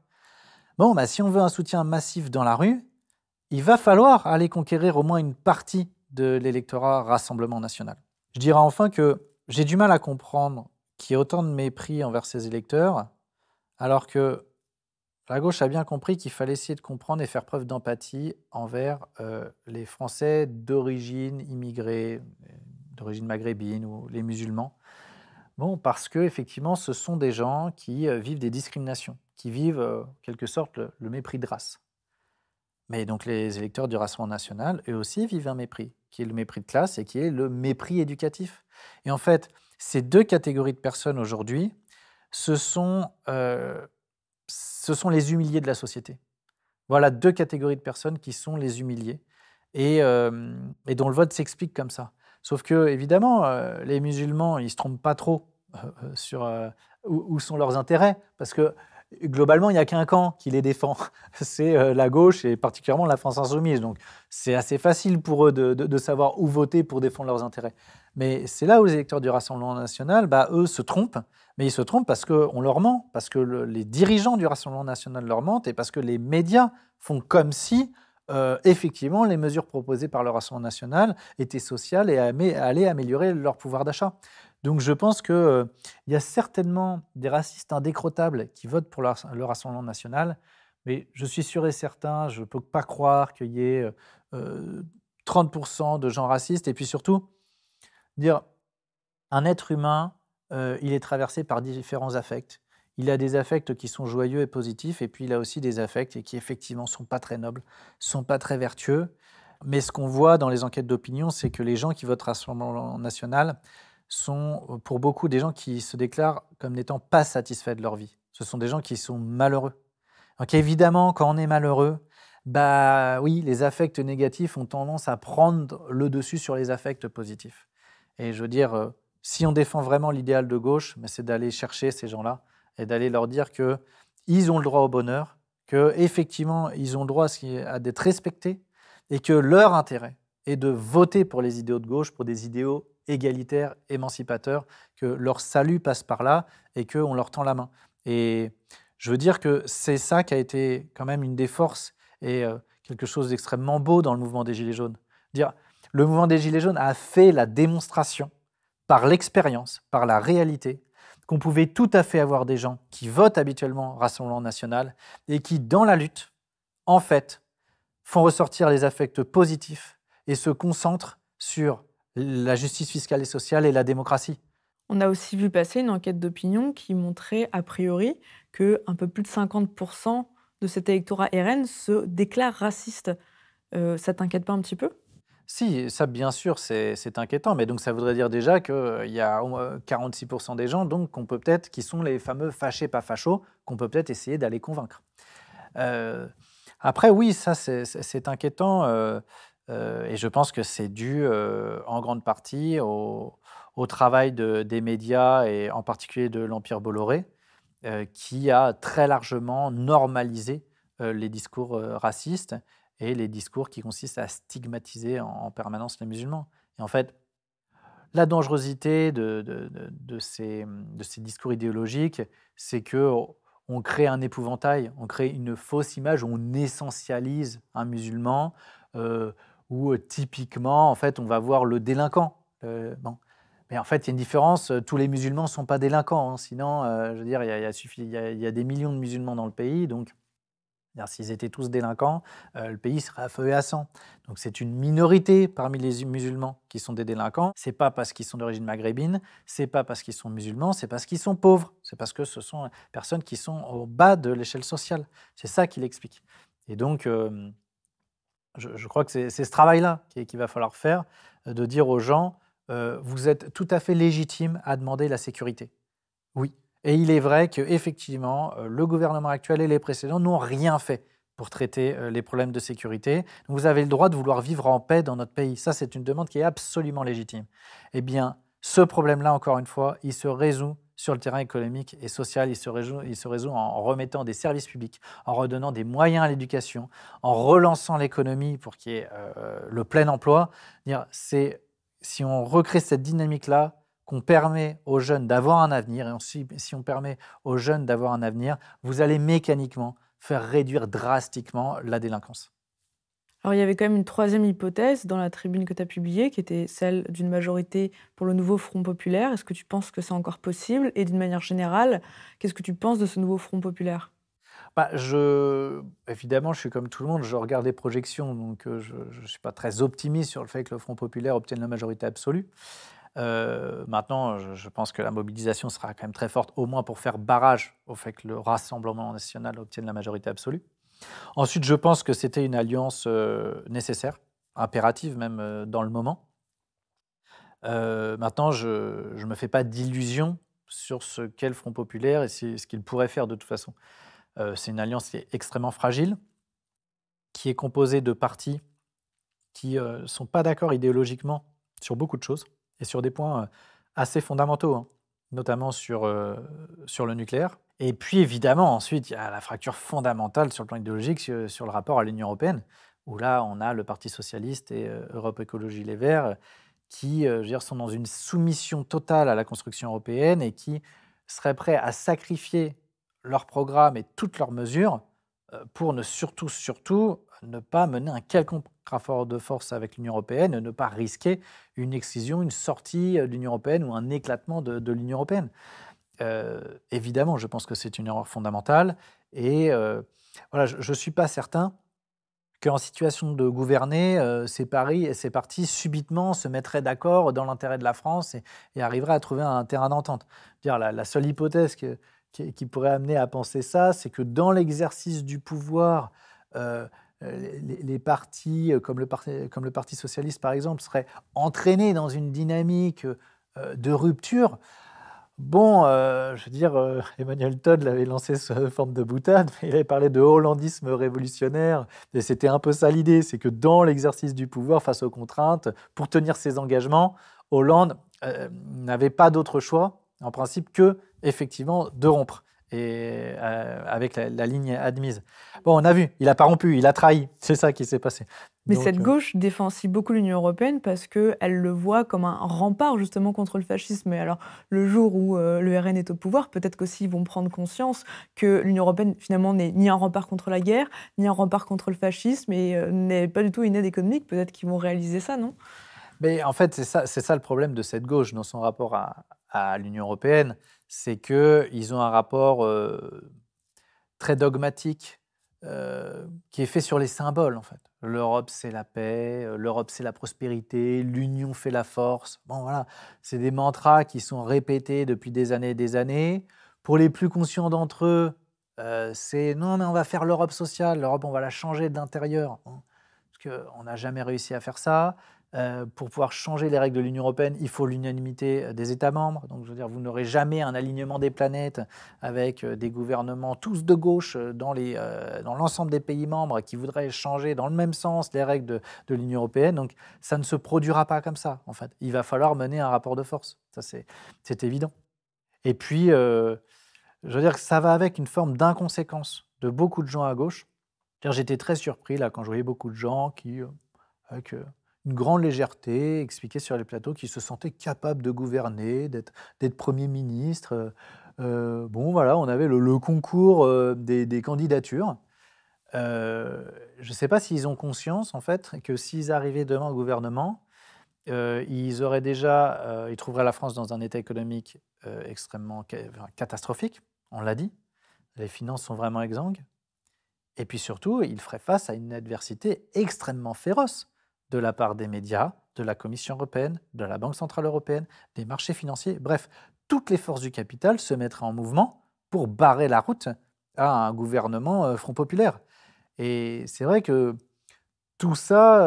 Bon, si on veut un soutien massif dans la rue, il va falloir aller conquérir au moins une partie de l'électorat Rassemblement national. Je dirais enfin que j'ai du mal à comprendre qu'il y ait autant de mépris envers ces électeurs, alors que la gauche a bien compris qu'il fallait essayer de comprendre et faire preuve d'empathie envers les Français d'origine immigrée, d'origine maghrébine ou les musulmans. Bon, parce qu'effectivement, ce sont des gens qui vivent des discriminations, qui vivent, en quelque sorte, le mépris de race. Mais donc les électeurs du Rassemblement national, eux aussi, vivent un mépris, qui est le mépris de classe et qui est le mépris éducatif. Et en fait, ces deux catégories de personnes aujourd'hui, ce sont les humiliés de la société. Voilà deux catégories de personnes qui sont les humiliés et dont le vote s'explique comme ça. Sauf que, évidemment, les musulmans, ils ne se trompent pas trop sur où sont leurs intérêts, parce que globalement, il n'y a qu'un camp qui les défend, c'est la gauche et particulièrement la France insoumise. Donc, c'est assez facile pour eux de savoir où voter pour défendre leurs intérêts. Mais c'est là où les électeurs du Rassemblement national, eux, se trompent. Mais ils se trompent parce qu'on leur ment, parce que les dirigeants du Rassemblement national leur mentent et parce que les médias font comme si, effectivement, les mesures proposées par le Rassemblement national étaient sociales et allaient améliorer leur pouvoir d'achat. Donc je pense qu'il y a certainement des racistes indécrottables qui votent pour le Rassemblement national, mais je suis sûr et certain, je ne peux pas croire qu'il y ait 30% de gens racistes. Et puis surtout, dire un être humain, il est traversé par différents affects. Il a des affects qui sont joyeux et positifs, et puis il a aussi des affects qui effectivement ne sont pas très nobles, ne sont pas très vertueux. Mais ce qu'on voit dans les enquêtes d'opinion, c'est que les gens qui votent Rassemblement national sont pour beaucoup des gens qui se déclarent comme n'étant pas satisfaits de leur vie. Ce sont des gens qui sont malheureux. Donc évidemment, quand on est malheureux, bah oui, les affects négatifs ont tendance à prendre le dessus sur les affects positifs. Et je veux dire, si on défend vraiment l'idéal de gauche, mais c'est d'aller chercher ces gens-là et d'aller leur dire qu'ils ont le droit au bonheur, qu'effectivement, ils ont le droit à d'être respectés et que leur intérêt est de voter pour les idéaux de gauche, pour des idéaux égalitaires, émancipateurs, que leur salut passe par là et qu'on leur tend la main. Et je veux dire que c'est ça qui a été quand même une des forces et quelque chose d'extrêmement beau dans le mouvement des Gilets jaunes. Dire, le mouvement des Gilets jaunes a fait la démonstration par l'expérience, par la réalité, qu'on pouvait tout à fait avoir des gens qui votent habituellement Rassemblement national et qui, dans la lutte, en fait, font ressortir les affects positifs et se concentrent sur la justice fiscale et sociale et la démocratie. On a aussi vu passer une enquête d'opinion qui montrait a priori que un peu plus de 50% de cet électorat RN se déclare raciste. Ça t'inquiète pas un petit peu? Si, ça bien sûr, c'est inquiétant, mais donc ça voudrait dire déjà qu'il y a au moins 46% des gens donc, qui sont les fameux fâchés pas fachos, qu'on peut peut-être essayer d'aller convaincre. Euh, Après, oui, ça c'est inquiétant et je pense que c'est dû en grande partie au travail des médias et en particulier de l'Empire Bolloré qui a très largement normalisé les discours racistes et les discours qui consistent à stigmatiser en permanence les musulmans. Et en fait, la dangerosité de ces discours idéologiques, c'est que on crée un épouvantail, on crée une fausse image, on essentialise un musulman, où typiquement, en fait, on va voir le délinquant. Bon. Mais en fait, il y a une différence, tous les musulmans ne sont pas délinquants, hein, sinon, je veux dire, il y a des millions de musulmans dans le pays, donc s'ils étaient tous délinquants, le pays serait à feu et à sang. Donc c'est une minorité parmi les musulmans qui sont des délinquants. C'est pas parce qu'ils sont d'origine maghrébine, c'est pas parce qu'ils sont musulmans, c'est parce qu'ils sont pauvres. C'est parce que ce sont personnes qui sont au bas de l'échelle sociale. C'est ça qui l'explique. Et donc, je crois que c'est ce travail-là qu'il va falloir faire, de dire aux gens, vous êtes tout à fait légitimes à demander la sécurité. Oui. Et il est vrai qu'effectivement, le gouvernement actuel et les précédents n'ont rien fait pour traiter les problèmes de sécurité. Donc vous avez le droit de vouloir vivre en paix dans notre pays. Ça, c'est une demande qui est absolument légitime. Eh bien, ce problème-là, encore une fois, il se résout sur le terrain économique et social. Il se résout en remettant des services publics, en redonnant des moyens à l'éducation, en relançant l'économie pour qu'il y ait le plein emploi. Si on recrée cette dynamique-là, qu'on permet aux jeunes d'avoir un avenir, et si on permet aux jeunes d'avoir un avenir, vous allez mécaniquement faire réduire drastiquement la délinquance. Alors, il y avait quand même une troisième hypothèse dans la tribune que tu as publiée, qui était celle d'une majorité pour le nouveau Front populaire. Est-ce que tu penses que c'est encore possible? Et d'une manière générale, qu'est-ce que tu penses de ce nouveau Front populaire? Évidemment, je suis comme tout le monde, je regarde les projections, donc je ne suis pas très optimiste sur le fait que le Front populaire obtienne la majorité absolue. Maintenant, je pense que la mobilisation sera quand même très forte, au moins pour faire barrage au fait que le Rassemblement national obtienne la majorité absolue. Ensuite, je pense que c'était une alliance nécessaire, impérative même dans le moment. Maintenant, je ne me fais pas d'illusions sur ce qu'est le Front populaire et ce qu'il pourrait faire de toute façon. C'est une alliance qui est extrêmement fragile, qui est composée de partis qui ne sont pas d'accord idéologiquement sur beaucoup de choses et sur des points assez fondamentaux, hein, notamment sur le nucléaire. Et puis évidemment, ensuite, il y a la fracture fondamentale sur le plan idéologique sur le rapport à l'Union européenne, où là, on a le Parti socialiste et Europe Écologie Les Verts qui je veux dire, sont dans une soumission totale à la construction européenne et qui seraient prêts à sacrifier leur programme et toutes leurs mesures pour surtout ne pas mener un quelconque rapport de force avec l'Union européenne et ne pas risquer une excision, une sortie de l'Union européenne ou un éclatement de l'Union européenne. Évidemment, je pense que c'est une erreur fondamentale et voilà, je ne suis pas certain qu'en situation de gouverner, ces partis subitement se mettraient d'accord dans l'intérêt de la France et arriveraient à trouver un terrain d'entente. La seule hypothèse qui pourrait amener à penser ça, c'est que dans l'exercice du pouvoir, les partis comme le Parti socialiste, par exemple, seraient entraînés dans une dynamique de rupture. Bon, je veux dire, Emmanuel Todd l'avait lancé sous forme de boutade, mais il avait parlé de hollandisme révolutionnaire, et c'était un peu ça l'idée, c'est que dans l'exercice du pouvoir face aux contraintes, pour tenir ses engagements, Hollande n'avait pas d'autre choix, en principe, que, effectivement, de rompre, et avec la ligne admise. Bon, on a vu, il n'a pas rompu, il a trahi, c'est ça qui s'est passé. Mais Donc, cette gauche défend aussi beaucoup l'Union européenne parce qu'elle le voit comme un rempart justement contre le fascisme. Et alors, le jour où le RN est au pouvoir, peut-être qu'aussi ils vont prendre conscience que l'Union européenne finalement n'est ni un rempart contre la guerre, ni un rempart contre le fascisme et n'est pas du tout une aide économique. Peut-être qu'ils vont réaliser ça, non? Mais en fait, c'est ça le problème de cette gauche dans son rapport à l'Union européenne, c'est qu'ils ont un rapport très dogmatique qui est fait sur les symboles, en fait. L'Europe, c'est la paix, l'Europe, c'est la prospérité, l'union fait la force. Bon, voilà, c'est des mantras qui sont répétés depuis des années et des années. Pour les plus conscients d'entre eux, c'est non, mais on va faire l'Europe sociale, l'Europe, on va la changer de l'intérieur. Hein, parce qu'on n'a jamais réussi à faire ça. Pour pouvoir changer les règles de l'Union européenne, il faut l'unanimité des États membres. Donc, je veux dire, vous n'aurez jamais un alignement des planètes avec des gouvernements tous de gauche dans l'ensemble des pays membres qui voudraient changer dans le même sens les règles de l'Union européenne. Donc, ça ne se produira pas comme ça, en fait. Il va falloir mener un rapport de force. Ça, c'est évident. Et puis, je veux dire que ça va avec une forme d'inconséquence de beaucoup de gens à gauche. J'étais très surpris là, quand je voyais beaucoup de gens qui, avec une grande légèreté, expliquaient sur les plateaux qu'ils se sentaient capables de gouverner, d'être Premier ministre. Bon, voilà, on avait le concours des candidatures. Je ne sais pas s'ils ont conscience, en fait, que s'ils arrivaient demain au gouvernement, ils trouveraient la France dans un état économique extrêmement catastrophique, on l'a dit. Les finances sont vraiment exsangues. Et puis surtout, ils feraient face à une adversité extrêmement féroce de la part des médias, de la Commission européenne, de la Banque centrale européenne, des marchés financiers. Bref, toutes les forces du capital se mettraient en mouvement pour barrer la route à un gouvernement Front populaire. Et c'est vrai que tout ça,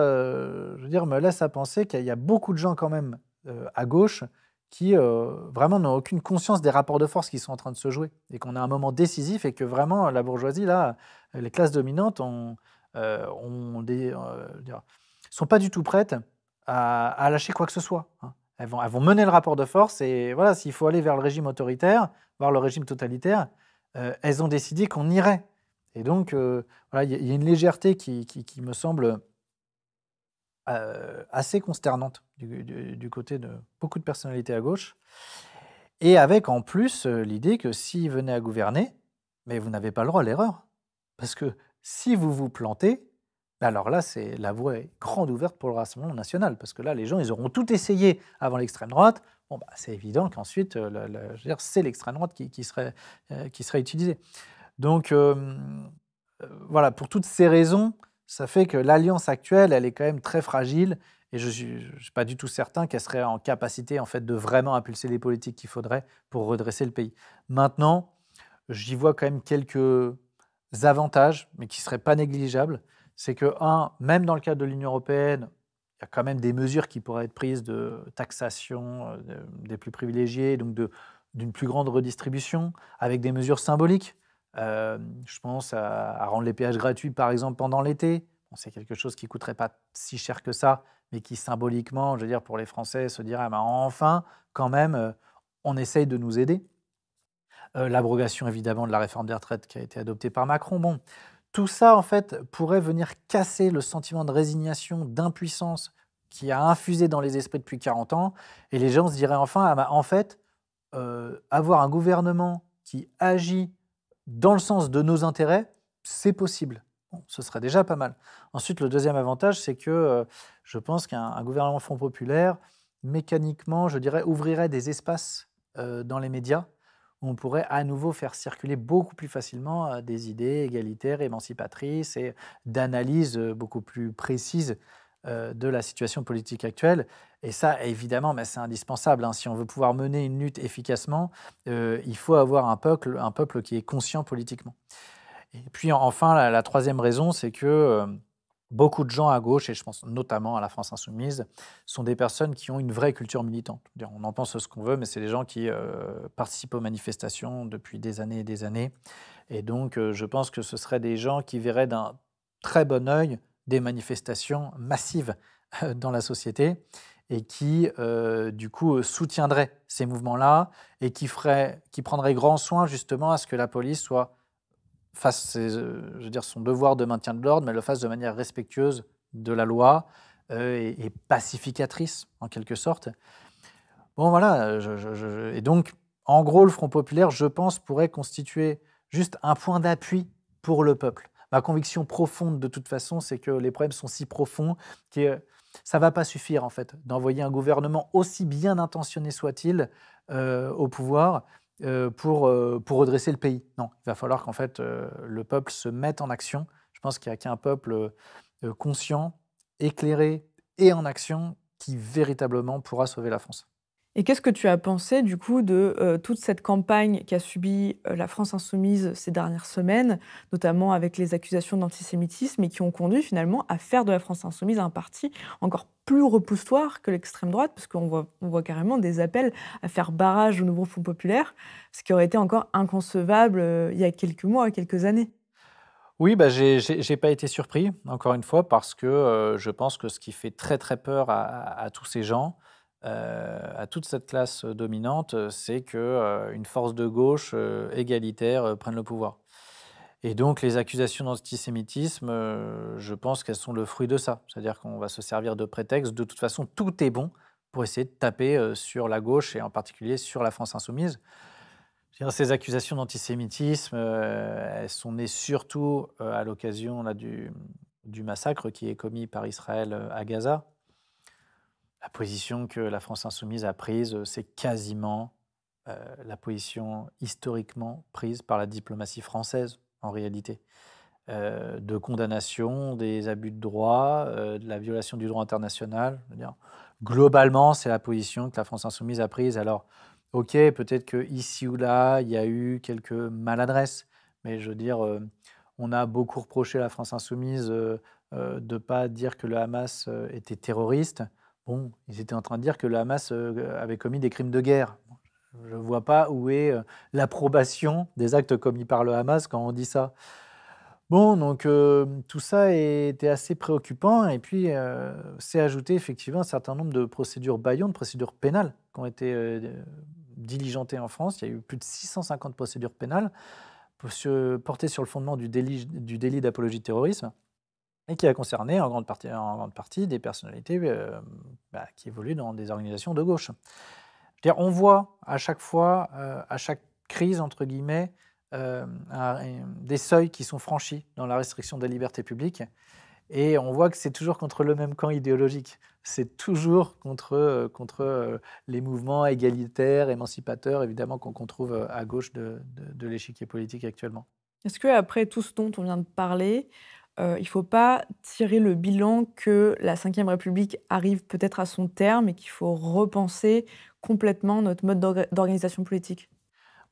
je veux dire, me laisse à penser qu'il y a beaucoup de gens quand même à gauche qui vraiment n'ont aucune conscience des rapports de force qui sont en train de se jouer et qu'on a un moment décisif et que vraiment la bourgeoisie, là, les classes dominantes sont pas du tout prêtes à lâcher quoi que ce soit. Hein. Elles vont mener le rapport de force et voilà, s'il faut aller vers le régime autoritaire, vers le régime totalitaire, elles ont décidé qu'on irait. Et donc, voilà, il y a une légèreté qui me semble assez consternante du côté de beaucoup de personnalités à gauche. Et avec en plus l'idée que s'ils venaient à gouverner, mais vous n'avez pas le droit à l'erreur. Parce que si vous vous plantez, alors là, c'est la voie est grande ouverte pour le Rassemblement national. Parce que là, les gens, ils auront tout essayé avant l'extrême droite. Bon, bah, c'est évident qu'ensuite, je veux dire, c'est l'extrême droite qui serait utilisée. Donc, voilà, pour toutes ces raisons, ça fait que l'alliance actuelle, elle est quand même très fragile et je ne suis pas du tout certain qu'elle serait en capacité en fait, de vraiment impulser les politiques qu'il faudrait pour redresser le pays. Maintenant, j'y vois quand même quelques avantages, mais qui ne seraient pas négligeables. C'est que, même dans le cadre de l'Union européenne, il y a quand même des mesures qui pourraient être prises de taxation des plus privilégiés, donc d'une plus grande redistribution, avec des mesures symboliques. Je pense à rendre les péages gratuits, par exemple, pendant l'été. Bon, c'est quelque chose qui ne coûterait pas si cher que ça, mais qui symboliquement, je veux dire, pour les Français, se dirait enfin, quand même, on essaye de nous aider. L'abrogation, évidemment, de la réforme des retraites qui a été adoptée par Macron. Bon, tout ça, en fait, pourrait venir casser le sentiment de résignation, d'impuissance qui a infusé dans les esprits depuis 40 ans. Et les gens se diraient enfin, en fait, avoir un gouvernement qui agit dans le sens de nos intérêts, c'est possible. Bon, ce serait déjà pas mal. Ensuite, le deuxième avantage, c'est que je pense qu'un gouvernement Front populaire, mécaniquement, je dirais, ouvrirait des espaces dans les médias où on pourrait à nouveau faire circuler beaucoup plus facilement des idées égalitaires, émancipatrices et d'analyse beaucoup plus précises de la situation politique actuelle. Et ça, évidemment, c'est indispensable. Hein. Si on veut pouvoir mener une lutte efficacement, il faut avoir un peuple qui est conscient politiquement. Et puis enfin, la troisième raison, c'est que beaucoup de gens à gauche, et je pense notamment à la France insoumise, sont des personnes qui ont une vraie culture militante. Je veux dire, on en pense ce qu'on veut, mais c'est des gens qui participent aux manifestations depuis des années et des années. Et donc, je pense que ce seraient des gens qui verraient d'un très bon œil des manifestations massives dans la société et qui, du coup, soutiendraient ces mouvements-là et qui prendraient grand soin justement à ce que la police fasse je veux dire, son devoir de maintien de l'ordre, mais le fasse de manière respectueuse de la loi et pacificatrice, en quelque sorte. Bon, voilà, et donc, en gros, le Front populaire, je pense, pourrait constituer juste un point d'appui pour le peuple. Ma conviction profonde, de toute façon, c'est que les problèmes sont si profonds que ça ne va pas suffire, en fait, d'envoyer un gouvernement, aussi bien intentionné soit-il, au pouvoir pour redresser le pays. Non, il va falloir qu'en fait, le peuple se mette en action. Je pense qu'il n'y a qu'un peuple conscient, éclairé et en action qui véritablement pourra sauver la France. Et qu'est-ce que tu as pensé du coup de toute cette campagne qu'a subie la France insoumise ces dernières semaines, notamment avec les accusations d'antisémitisme et qui ont conduit finalement à faire de la France insoumise un parti encore plus repoussoir que l'extrême droite, parce on voit carrément des appels à faire barrage au nouveau Front populaire, ce qui aurait été encore inconcevable il y a quelques mois, quelques années. Oui, bah, j'ai pas été surpris, encore une fois, parce que je pense que ce qui fait très très peur à tous ces gens, à toute cette classe dominante, c'est que une force de gauche égalitaire prenne le pouvoir. Et donc les accusations d'antisémitisme, je pense qu'elles sont le fruit de ça. C'est-à-dire qu'on va se servir de prétexte. De toute façon, tout est bon pour essayer de taper sur la gauche et en particulier sur la France insoumise. Je veux dire, ces accusations d'antisémitisme, elles sont nées surtout à l'occasion là, du massacre qui est commis par Israël à Gaza. La position que la France insoumise a prise, c'est quasiment la position historiquement prise par la diplomatie française, en réalité, de condamnation des abus de droit, de la violation du droit international. Je veux dire, globalement, c'est la position que la France insoumise a prise. Alors, ok, peut-être qu'ici ou là, il y a eu quelques maladresses, mais je veux dire, on a beaucoup reproché à la France insoumise de ne pas dire que le Hamas était terroriste. Bon, ils étaient en train de dire que le Hamas avait commis des crimes de guerre. Je ne vois pas où est l'approbation des actes commis par le Hamas quand on dit ça. Bon, donc tout ça était assez préoccupant et puis s'est ajouté effectivement un certain nombre de procédures bâillons, de procédures pénales qui ont été diligentées en France. Il y a eu plus de 650 procédures pénales portées sur le fondement du délit d'apologie de terrorisme et qui a concerné en grande partie des personnalités qui évoluent dans des organisations de gauche. C'est-à-dire, on voit à chaque fois, à chaque crise, entre guillemets, des seuils qui sont franchis dans la restriction des libertés publiques. Et on voit que c'est toujours contre le même camp idéologique. C'est toujours contre les mouvements égalitaires, émancipateurs, évidemment, qu'on trouve à gauche de l'échiquier politique actuellement. Est-ce qu'après tout ce dont on vient de parler, il ne faut pas tirer le bilan que la Ve République arrive peut-être à son terme et qu'il faut repenser complètement notre mode d'organisation politique?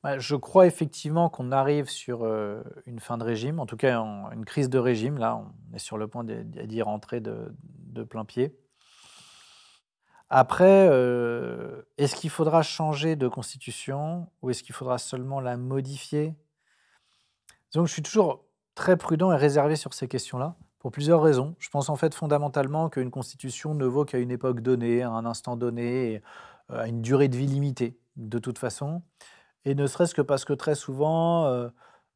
Bah, je crois effectivement qu'on arrive sur une fin de régime, en tout cas une crise de régime. Là, on est sur le point d'y rentrer de plein pied. Après, est-ce qu'il faudra changer de constitution ou est-ce qu'il faudra seulement la modifier? Donc, je suis toujours très prudent et réservé sur ces questions-là, pour plusieurs raisons. Je pense en fait fondamentalement qu'une constitution ne vaut qu'à une époque donnée, à un instant donné, et, à une durée de vie limitée, de toute façon. Et ne serait-ce que parce que très souvent,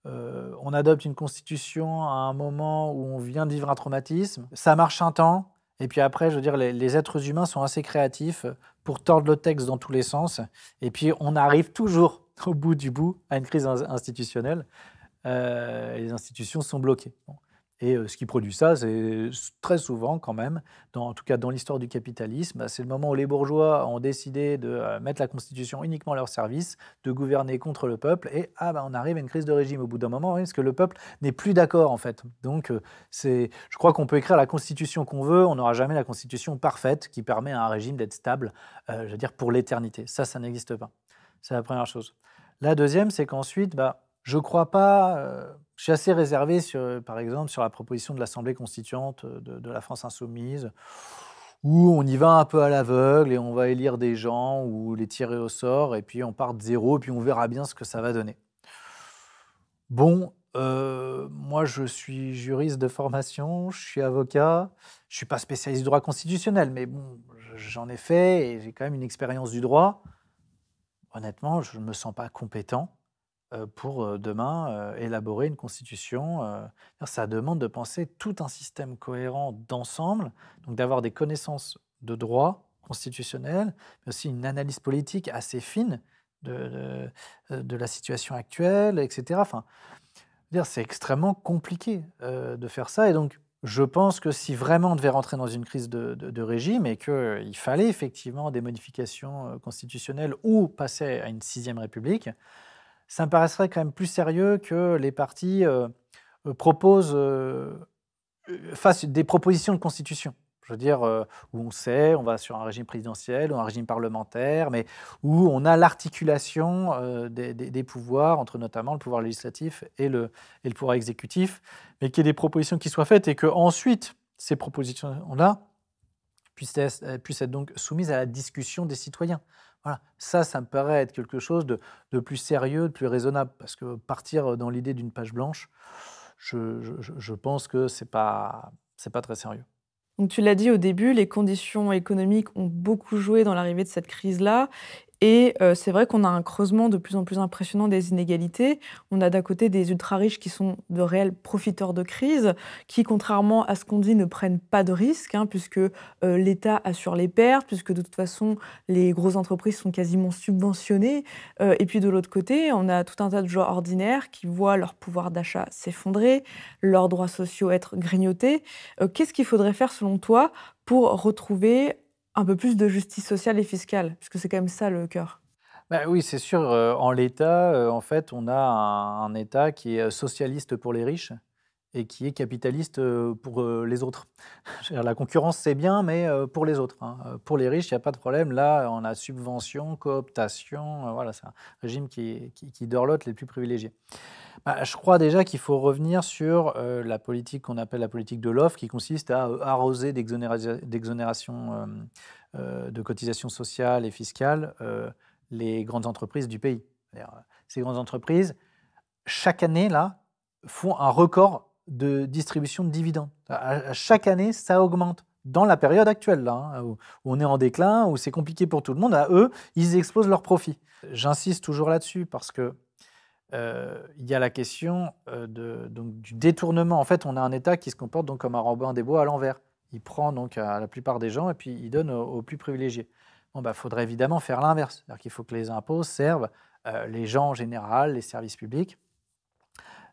on adopte une constitution à un moment où on vient de vivre un traumatisme. Ça marche un temps, et puis après, je veux dire, les êtres humains sont assez créatifs pour tordre le texte dans tous les sens. Et puis, on arrive toujours, au bout du bout, à une crise institutionnelle. Et les institutions sont bloquées. Bon. Et ce qui produit ça, c'est très souvent quand même, en tout cas dans l'histoire du capitalisme, c'est le moment où les bourgeois ont décidé de mettre la Constitution uniquement à leur service, de gouverner contre le peuple, et on arrive à une crise de régime au bout d'un moment, oui, parce que le peuple n'est plus d'accord en fait. Donc je crois qu'on peut écrire la Constitution qu'on veut, on n'aura jamais la Constitution parfaite qui permet à un régime d'être stable, je veux dire pour l'éternité. Ça n'existe pas. C'est la première chose. La deuxième, c'est qu'ensuite, je ne crois pas Je suis assez réservé, par exemple, sur la proposition de l'Assemblée constituante de la France insoumise, où on y va un peu à l'aveugle et on va élire des gens ou les tirer au sort, et puis on part de zéro, et puis on verra bien ce que ça va donner. Bon, moi je suis juriste de formation, je suis avocat, je ne suis pas spécialiste du droit constitutionnel, mais bon, j'en ai fait et j'ai quand même une expérience du droit. Honnêtement, je ne me sens pas compétent pour demain élaborer une constitution. Ça demande de penser tout un système cohérent d'ensemble, donc d'avoir des connaissances de droit constitutionnel, mais aussi une analyse politique assez fine de la situation actuelle, etc. Enfin, c'est extrêmement compliqué de faire ça. Et donc, je pense que si vraiment on devait rentrer dans une crise de régime et qu'il fallait effectivement des modifications constitutionnelles ou passer à une sixième république, ça me paraîtrait quand même plus sérieux que les partis fassent des propositions de constitution. Je veux dire, où on sait, on va sur un régime présidentiel ou un régime parlementaire, mais où on a l'articulation des pouvoirs, entre notamment le pouvoir législatif et le pouvoir exécutif, mais qu'il y ait des propositions qui soient faites et qu'ensuite, ces propositions-là puissent être donc soumises à la discussion des citoyens. Voilà. Ça me paraît être quelque chose de plus sérieux, de plus raisonnable, parce que partir dans l'idée d'une page blanche, je pense que c'est pas très sérieux. Donc tu l'as dit au début, les conditions économiques ont beaucoup joué dans l'arrivée de cette crise-là. Et c'est vrai qu'on a un creusement de plus en plus impressionnant des inégalités. On a d'un côté des ultra-riches qui sont de réels profiteurs de crise, qui, contrairement à ce qu'on dit, ne prennent pas de risques, puisque l'État assure les pertes, puisque de toute façon, les grosses entreprises sont quasiment subventionnées. Et puis de l'autre côté, on a tout un tas de gens ordinaires qui voient leur pouvoir d'achat s'effondrer, leurs droits sociaux être grignotés. Qu'est-ce qu'il faudrait faire, selon toi, pour retrouver un peu plus de justice sociale et fiscale, puisque c'est quand même ça le cœur. Bah oui, c'est sûr, en l'état, en fait, on a un État qui est socialiste pour les riches et qui est capitaliste pour les autres. Je veux dire, la concurrence, c'est bien, mais pour les autres. Pour les riches, il n'y a pas de problème. Là, on a subvention, cooptation, voilà, c'est un régime qui dorlote les plus privilégiés. Bah, je crois déjà qu'il faut revenir sur la politique qu'on appelle la politique de l'offre, qui consiste à arroser d'exonérations de cotisations sociales et fiscales les grandes entreprises du pays. Ces grandes entreprises, chaque année, là, font un record de distribution de dividendes. À chaque année, ça augmente. Dans la période actuelle, là, où on est en déclin, où c'est compliqué pour tout le monde, à eux, ils explosent leurs profits. J'insiste toujours là-dessus parce que il y a la question donc, du détournement. En fait, on a un État qui se comporte donc comme un Robin des Bois à l'envers. Il prend donc à la plupart des gens et puis il donne aux plus privilégiés. Bon, faudrait évidemment faire l'inverse. C'est-à-dire qu'il faut que les impôts servent les gens en général, les services publics.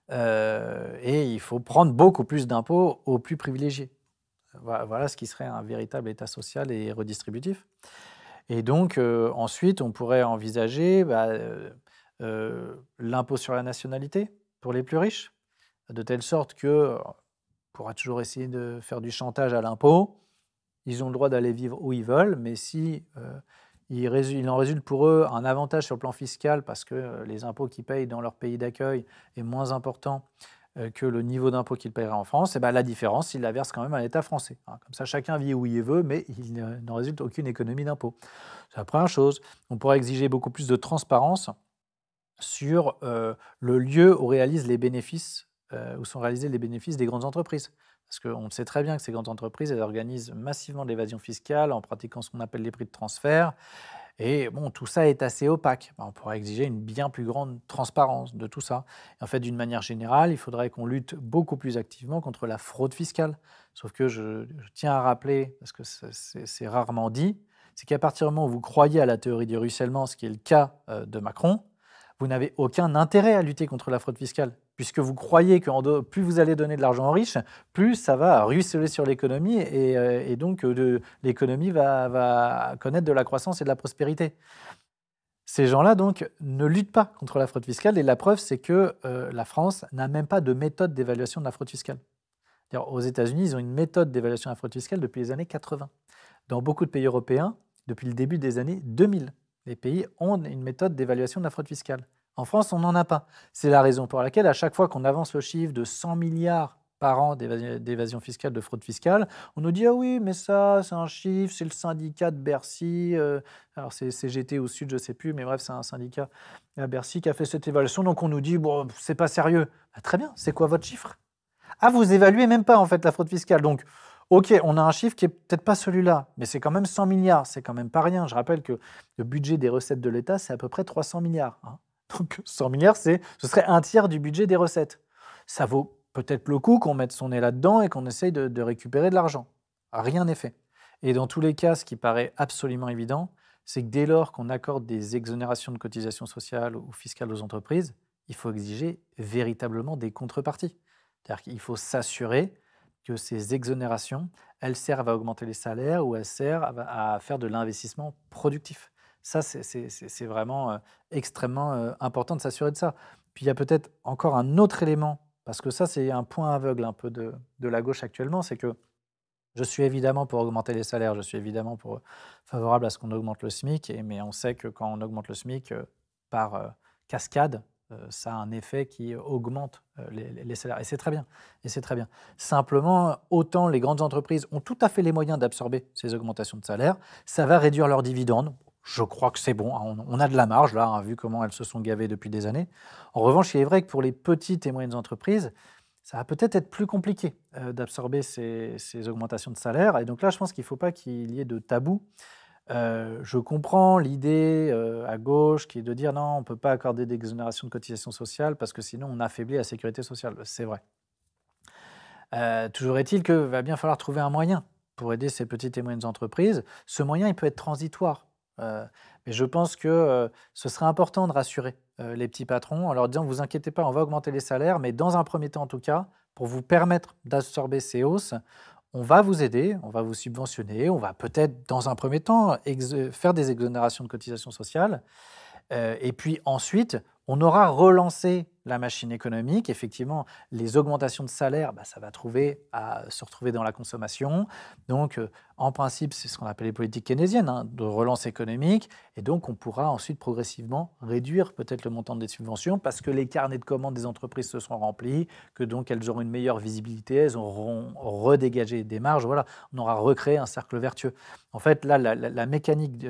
Et il faut prendre beaucoup plus d'impôts aux plus privilégiés. Voilà ce qui serait un véritable État social et redistributif. Et donc, ensuite, on pourrait envisager l'impôt sur la nationalité pour les plus riches, de telle sorte qu'on pourra toujours essayer de faire du chantage à l'impôt. Ils ont le droit d'aller vivre où ils veulent, mais si il en résulte pour eux un avantage sur le plan fiscal parce que les impôts qu'ils payent dans leur pays d'accueil est moins important que le niveau d'impôt qu'ils paieraient en France, et la différence, ils la versent quand même à l'État français. Comme ça, chacun vit où il veut, mais il n'en résulte aucune économie d'impôt. C'est la première chose. On pourrait exiger beaucoup plus de transparence sur le lieu où réalisent les bénéfices, où sont réalisés les bénéfices des grandes entreprises. Parce qu'on sait très bien que ces grandes entreprises, elles organisent massivement de l'évasion fiscale en pratiquant ce qu'on appelle les prix de transfert. Et bon, tout ça est assez opaque. On pourrait exiger une bien plus grande transparence de tout ça. Et en fait, d'une manière générale, il faudrait qu'on lutte beaucoup plus activement contre la fraude fiscale. Sauf que je tiens à rappeler, parce que c'est rarement dit, c'est qu'à partir du moment où vous croyez à la théorie du ruissellement, ce qui est le cas de Macron, vous n'avez aucun intérêt à lutter contre la fraude fiscale, puisque vous croyez que plus vous allez donner de l'argent aux riches, plus ça va ruisseler sur l'économie, et donc l'économie va connaître de la croissance et de la prospérité. Ces gens-là, donc, ne luttent pas contre la fraude fiscale, et la preuve, c'est que la France n'a même pas de méthode d'évaluation de la fraude fiscale. Aux États-Unis, ils ont une méthode d'évaluation de la fraude fiscale depuis les années 80. Dans beaucoup de pays européens, depuis le début des années 2000. Les pays ont une méthode d'évaluation de la fraude fiscale. En France, on n'en a pas. C'est la raison pour laquelle, à chaque fois qu'on avance le chiffre de 100 milliards par an d'évasion fiscale, de fraude fiscale, on nous dit: ah oui, mais ça, c'est un chiffre, c'est le syndicat de Bercy, alors c'est CGT au Sud, je ne sais plus, mais bref, c'est un syndicat à Bercy qui a fait cette évaluation. Donc on nous dit: bon, c'est pas sérieux. Ah, très bien, c'est quoi votre chiffre? Ah, vous évaluez même pas en fait la fraude fiscale. Donc, ok, on a un chiffre qui est peut-être pas celui-là, mais c'est quand même 100 milliards, c'est quand même pas rien. Je rappelle que le budget des recettes de l'État, c'est à peu près 300 milliards. Hein. Donc 100 milliards, ce serait un tiers du budget des recettes. Ça vaut peut-être le coup qu'on mette son nez là-dedans et qu'on essaye de récupérer de l'argent. Rien n'est fait. Et dans tous les cas, ce qui paraît absolument évident, c'est que dès lors qu'on accorde des exonérations de cotisations sociales ou fiscales aux entreprises, il faut exiger véritablement des contreparties. C'est-à-dire qu'il faut s'assurer que ces exonérations, elles servent à augmenter les salaires ou elles servent à faire de l'investissement productif. Ça, c'est vraiment extrêmement important de s'assurer de ça. Puis il y a peut-être encore un autre élément, parce que ça, c'est un point aveugle un peu de la gauche actuellement, c'est que je suis évidemment pour augmenter les salaires, je suis évidemment favorable à ce qu'on augmente le SMIC, mais on sait que quand on augmente le SMIC par cascade, ça a un effet qui augmente les salaires. Et c'est très bien. Et c'est très bien. Simplement, autant les grandes entreprises ont tout à fait les moyens d'absorber ces augmentations de salaire, ça va réduire leurs dividendes. Je crois que c'est bon. Hein, on a de la marge, là, hein, vu comment elles se sont gavées depuis des années. En revanche, il est vrai que pour les petites et moyennes entreprises, ça va peut-être être plus compliqué d'absorber ces augmentations de salaire. Et donc là, je pense qu'il ne faut pas qu'il y ait de tabou. Je comprends l'idée à gauche qui est de dire non, on ne peut pas accorder d'exonération de cotisation sociale parce que sinon on affaiblit la sécurité sociale. C'est vrai. Toujours est-il qu'il va bien falloir trouver un moyen pour aider ces petites et moyennes entreprises. Ce moyen, il peut être transitoire. Mais je pense que ce serait important de rassurer les petits patrons en leur disant: vous inquiétez pas, on va augmenter les salaires, mais dans un premier temps en tout cas, pour vous permettre d'absorber ces hausses, on va vous aider, on va vous subventionner, on va peut-être dans un premier temps faire des exonérations de cotisations sociales. Et puis ensuite, on aura relancé la machine économique. Effectivement, les augmentations de salaire, ça va se retrouver dans la consommation. Donc, en principe, c'est ce qu'on appelle les politiques keynésiennes, hein, de relance économique. Et donc, on pourra ensuite progressivement réduire peut-être le montant des subventions parce que les carnets de commandes des entreprises se seront remplis, que donc elles auront une meilleure visibilité, elles auront redégagé des marges. Voilà, on aura recréé un cercle vertueux. En fait, là, la mécanique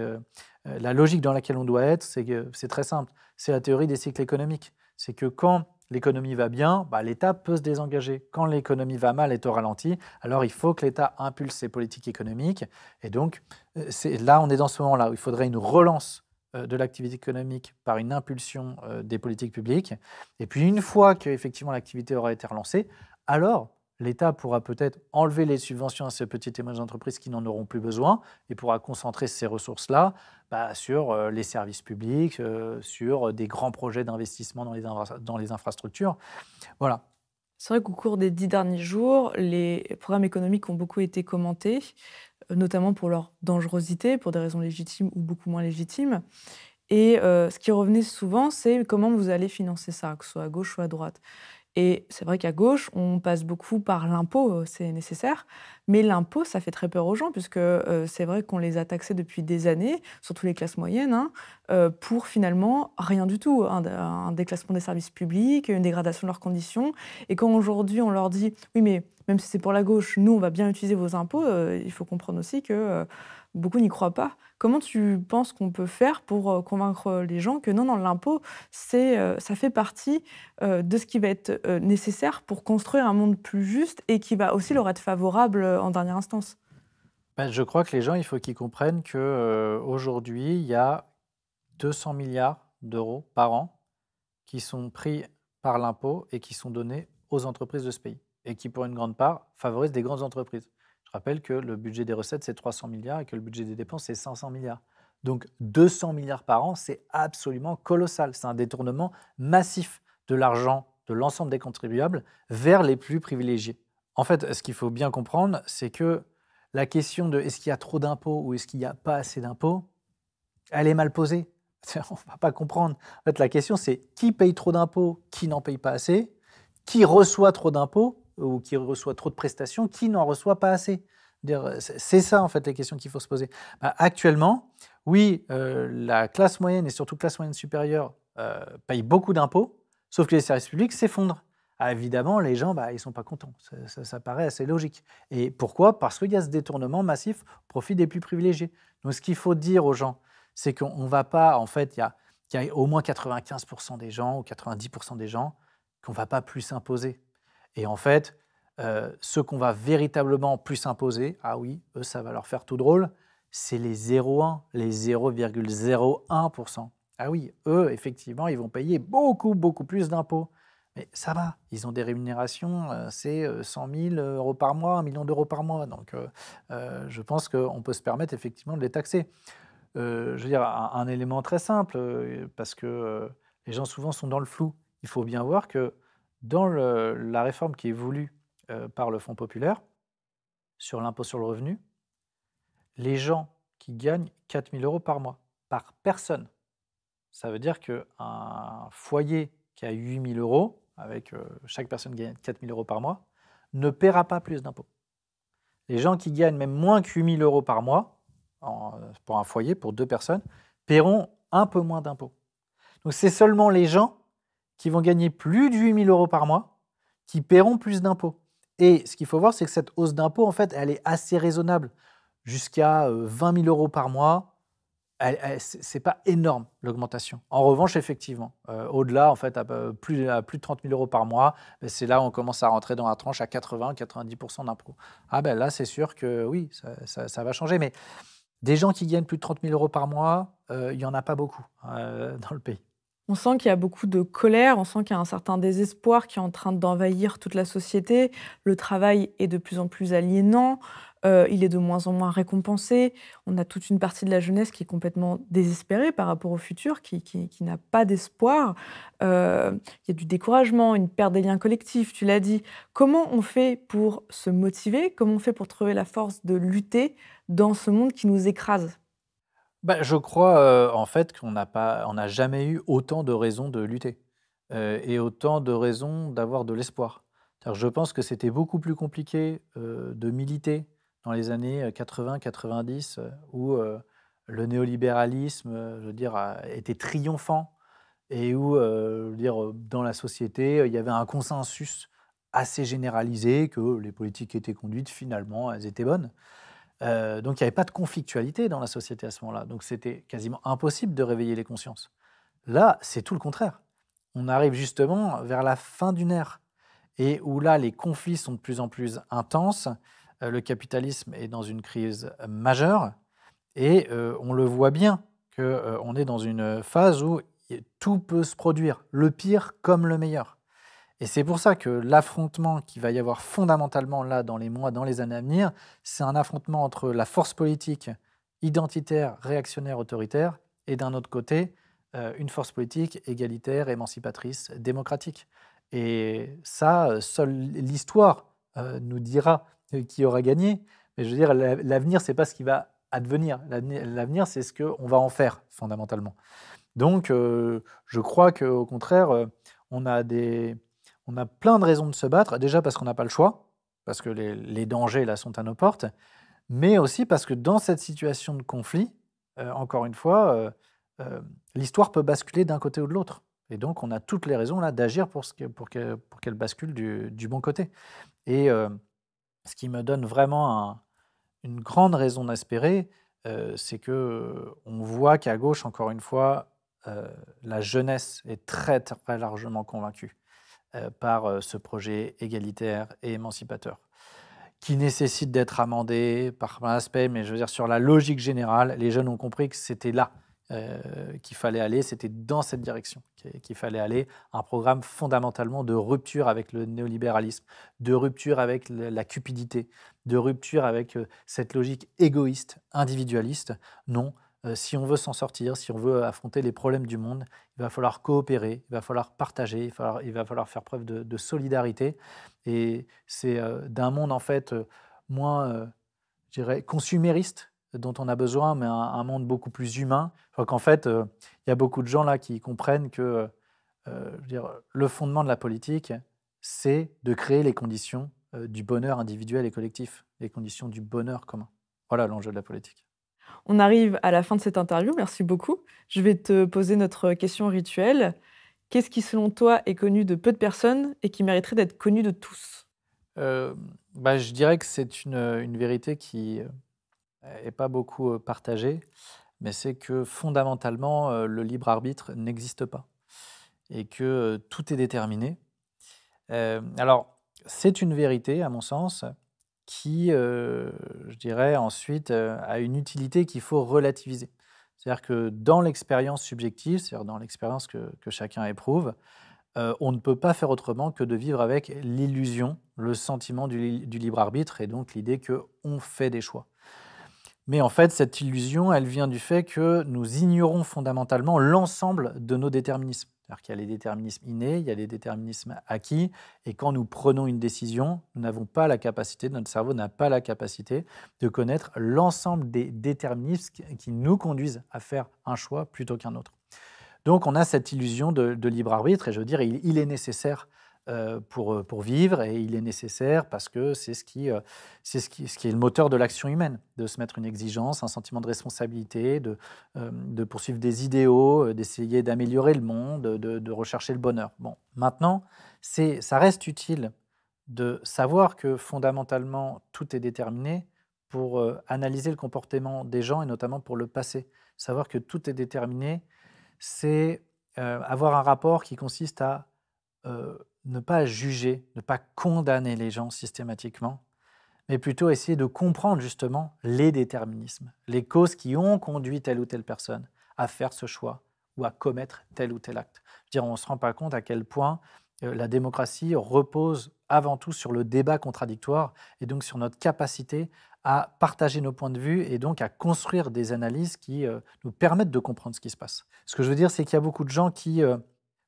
la logique dans laquelle on doit être, c'est très simple. C'est la théorie des cycles économiques. C'est que quand l'économie va bien, l'État peut se désengager. Quand l'économie va mal, est au ralenti, alors il faut que l'État impulse ses politiques économiques. Et donc, là, on est dans ce moment-là où il faudrait une relance de l'activité économique par une impulsion des politiques publiques. Et puis, une fois qu'effectivement l'activité aura été relancée, alors l'État pourra peut-être enlever les subventions à ces petites et moyennes entreprises qui n'en auront plus besoin et pourra concentrer ces ressources-là sur les services publics, sur des grands projets d'investissement dans les infrastructures. Voilà. C'est vrai qu'au cours des 10 derniers jours, les programmes économiques ont beaucoup été commentés, notamment pour leur dangerosité, pour des raisons légitimes ou beaucoup moins légitimes. Et ce qui revenait souvent, c'est comment vous allez financer ça, que ce soit à gauche ou à droite. Et c'est vrai qu'à gauche, on passe beaucoup par l'impôt, c'est nécessaire. Mais l'impôt, ça fait très peur aux gens, puisque c'est vrai qu'on les a taxés depuis des années, surtout les classes moyennes, pour finalement rien du tout. Un déclassement des services publics, une dégradation de leurs conditions. Et quand aujourd'hui, on leur dit « oui, mais même si c'est pour la gauche, nous, on va bien utiliser vos impôts », il faut comprendre aussi que beaucoup n'y croient pas. Comment tu penses qu'on peut faire pour convaincre les gens que non, l'impôt, ça fait partie de ce qui va être nécessaire pour construire un monde plus juste et qui va aussi leur être favorable en dernière instance? Je crois que les gens, il faut qu'ils comprennent qu'aujourd'hui, il y a 200 milliards d'euros par an qui sont pris par l'impôt et qui sont donnés aux entreprises de ce pays et qui, pour une grande part, favorisent des grandes entreprises. Je rappelle que le budget des recettes, c'est 300 milliards et que le budget des dépenses, c'est 500 milliards. Donc 200 milliards par an, c'est absolument colossal. C'est un détournement massif de l'argent de l'ensemble des contribuables vers les plus privilégiés. En fait, ce qu'il faut bien comprendre, c'est que la question de est-ce qu'il y a trop d'impôts ou est-ce qu'il n'y a pas assez d'impôts, elle est mal posée. On ne va pas comprendre. En fait, la question, c'est qui paye trop d'impôts, qui n'en paye pas assez, qui reçoit trop d'impôts ou qui reçoit trop de prestations, qui n'en reçoit pas assez. C'est ça, en fait, les questions qu'il faut se poser. Actuellement, oui, la classe moyenne et surtout classe moyenne supérieure payent beaucoup d'impôts, sauf que les services publics s'effondrent. Ah, évidemment, les gens, ils ne sont pas contents. Ça paraît assez logique. Et pourquoi? Parce qu'il y a ce détournement massif au profit des plus privilégiés. Donc, ce qu'il faut dire aux gens, c'est qu'on ne va pas, en fait, il y a au moins 95% des gens ou 90% des gens qu'on ne va pas plus imposer. Et en fait, ceux qu'on va véritablement plus imposer, ah oui, eux, ça va leur faire tout drôle, c'est les 0,1, les 0,01%. Ah oui, eux, effectivement, ils vont payer beaucoup, beaucoup plus d'impôts. Mais ça va, ils ont des rémunérations, c'est 100 000 euros par mois, 1 million d'euros par mois. Donc, je pense qu'on peut se permettre effectivement de les taxer. Je veux dire, un élément très simple, parce que les gens souvent sont dans le flou. Il faut bien voir que dans la réforme qui est voulue par le Fonds populaire sur l'impôt sur le revenu, les gens qui gagnent 4 000 euros par mois, par personne, ça veut dire qu'un foyer qui a 8 000 euros, avec chaque personne qui gagne 4 000 euros par mois, ne paiera pas plus d'impôts. Les gens qui gagnent même moins que 8 000 euros par mois, pour un foyer, pour 2 personnes, paieront un peu moins d'impôts. Donc c'est seulement les gens qui vont gagner plus de 8 000 euros par mois qui paieront plus d'impôts. Et ce qu'il faut voir, c'est que cette hausse d'impôts, en fait, elle est assez raisonnable. Jusqu'à 20 000 euros par mois, c'est pas énorme l'augmentation. En revanche, effectivement, au-delà, en fait, à plus de 30 000 euros par mois, c'est là où on commence à rentrer dans la tranche à 80-90% d'impôts. Ah ben là, c'est sûr que oui, ça va changer. Mais des gens qui gagnent plus de 30 000 euros par mois, il n'y en a pas beaucoup dans le pays. On sent qu'il y a beaucoup de colère, on sent qu'il y a un certain désespoir qui est en train d'envahir toute la société. Le travail est de plus en plus aliénant, il est de moins en moins récompensé. On a toute une partie de la jeunesse qui est complètement désespérée par rapport au futur, qui n'a pas d'espoir. Il y a du découragement, une perte des liens collectifs, tu l'as dit. Comment on fait pour se motiver? Comment on fait pour trouver la force de lutter dans ce monde qui nous écrase? Je crois, en fait, on n'a jamais eu autant de raisons de lutter, et autant de raisons d'avoir de l'espoir. C'est-à-dire, je pense que c'était beaucoup plus compliqué, de militer dans les années, 80-90, où, le néolibéralisme, je veux dire, était triomphant et où, je veux dire, dans la société, il y avait un consensus assez généralisé que les politiques qui étaient conduites, finalement, elles étaient bonnes. Donc il n'y avait pas de conflictualité dans la société à ce moment-là. Donc c'était quasiment impossible de réveiller les consciences. Là, c'est tout le contraire. On arrive justement vers la fin d'une ère et où là, les conflits sont de plus en plus intenses. Le capitalisme est dans une crise majeure et on le voit bien qu'on est dans une phase où tout peut se produire, le pire comme le meilleur. Et c'est pour ça que l'affrontement qu'il va y avoir fondamentalement là dans les mois, dans les années à venir, c'est un affrontement entre la force politique identitaire, réactionnaire, autoritaire, et d'un autre côté, une force politique égalitaire, émancipatrice, démocratique. Et ça, seule l'histoire nous dira qui aura gagné. Mais je veux dire, l'avenir, c'est pas ce qui va advenir. L'avenir, c'est ce qu'on va en faire, fondamentalement. Donc, je crois qu'au contraire, on a plein de raisons de se battre, déjà parce qu'on n'a pas le choix, parce que les dangers là sont à nos portes, mais aussi parce que dans cette situation de conflit, encore une fois, l'histoire peut basculer d'un côté ou de l'autre. Et donc on a toutes les raisons là d'agir pour qu'elle bascule du bon côté. Et ce qui me donne vraiment une grande raison d'espérer, c'est qu'on voit qu'à gauche, encore une fois, la jeunesse est très, très largement convaincue par ce projet égalitaire et émancipateur, qui nécessite d'être amendé par un aspect, mais je veux dire, sur la logique générale, les jeunes ont compris que c'était là qu'il fallait aller, c'était dans cette direction qu'il fallait aller, un programme fondamentalement de rupture avec le néolibéralisme, de rupture avec la cupidité, de rupture avec cette logique égoïste, individualiste. Non, si on veut s'en sortir, si on veut affronter les problèmes du monde, il va falloir coopérer, il va falloir partager, il va falloir faire preuve de solidarité. Et c'est d'un monde en fait moins, je dirais, consumériste dont on a besoin, mais un monde beaucoup plus humain. Je crois qu'en fait, il y a beaucoup de gens là qui comprennent que je veux dire, le fondement de la politique, c'est de créer les conditions du bonheur individuel et collectif, les conditions du bonheur commun. Voilà l'enjeu de la politique. On arrive à la fin de cette interview, merci beaucoup. Je vais te poser notre question rituelle. Qu'est-ce qui, selon toi, est connu de peu de personnes et qui mériterait d'être connu de tous? Je dirais que c'est une vérité qui n'est pas beaucoup partagée, mais c'est que fondamentalement, le libre arbitre n'existe pas et que tout est déterminé. Alors, c'est une vérité, à mon sens, qui, je dirais ensuite, a une utilité qu'il faut relativiser. C'est-à-dire que dans l'expérience subjective, c'est-à-dire dans l'expérience que chacun éprouve, on ne peut pas faire autrement que de vivre avec l'illusion, le sentiment du libre arbitre et donc l'idée qu'on fait des choix. Mais en fait, cette illusion, elle vient du fait que nous ignorons fondamentalement l'ensemble de nos déterminismes. C'est-à-dire qu'il y a les déterminismes innés, il y a les déterminismes acquis, et quand nous prenons une décision, nous n'avons pas la capacité, notre cerveau n'a pas la capacité de connaître l'ensemble des déterminismes qui nous conduisent à faire un choix plutôt qu'un autre. Donc on a cette illusion de libre arbitre, et je veux dire, il est nécessaire pour vivre, et il est nécessaire parce que c'est ce qui est le moteur de l'action humaine, de se mettre une exigence, un sentiment de responsabilité, de poursuivre des idéaux, d'essayer d'améliorer le monde, de rechercher le bonheur. Bon, maintenant, ça reste utile de savoir que fondamentalement, tout est déterminé pour analyser le comportement des gens et notamment pour le passé. Savoir que tout est déterminé, c'est avoir un rapport qui consiste à ne pas juger, ne pas condamner les gens systématiquement, mais plutôt essayer de comprendre justement les déterminismes, les causes qui ont conduit telle ou telle personne à faire ce choix ou à commettre tel ou tel acte. Je veux dire, on ne se rend pas compte à quel point la démocratie repose avant tout sur le débat contradictoire et donc sur notre capacité à partager nos points de vue et donc à construire des analyses qui nous permettent de comprendre ce qui se passe. Ce que je veux dire, c'est qu'il y a beaucoup de gens qui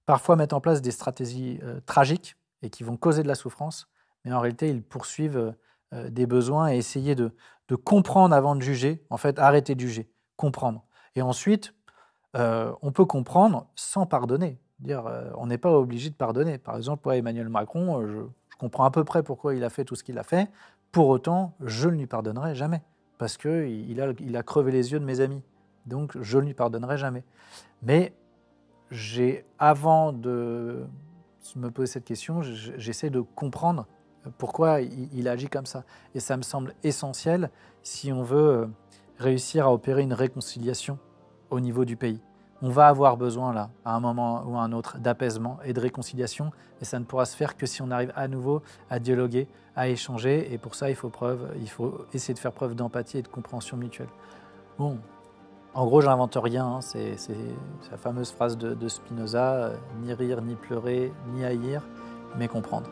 parfois mettent en place des stratégies tragiques et qui vont causer de la souffrance, mais en réalité, ils poursuivent des besoins et essayer de comprendre avant de juger, en fait, arrêter de juger, comprendre. Et ensuite, on peut comprendre sans pardonner. On n'est pas obligé de pardonner. Par exemple, Emmanuel Macron, je comprends à peu près pourquoi il a fait tout ce qu'il a fait. Pour autant, je ne lui pardonnerai jamais, parce qu'il a crevé les yeux de mes amis. Donc, je ne lui pardonnerai jamais. Mais avant de me poser cette question, j'essaie de comprendre pourquoi il agit comme ça. Et ça me semble essentiel si on veut réussir à opérer une réconciliation au niveau du pays. On va avoir besoin, là, à un moment ou à un autre, d'apaisement et de réconciliation. Et ça ne pourra se faire que si on arrive à nouveau à dialoguer, à échanger. Et pour ça, il faut essayer de faire preuve d'empathie et de compréhension mutuelle. Bon, en gros, j'invente rien, hein. C'est la fameuse phrase de Spinoza, ni rire, ni pleurer, ni haïr, mais comprendre.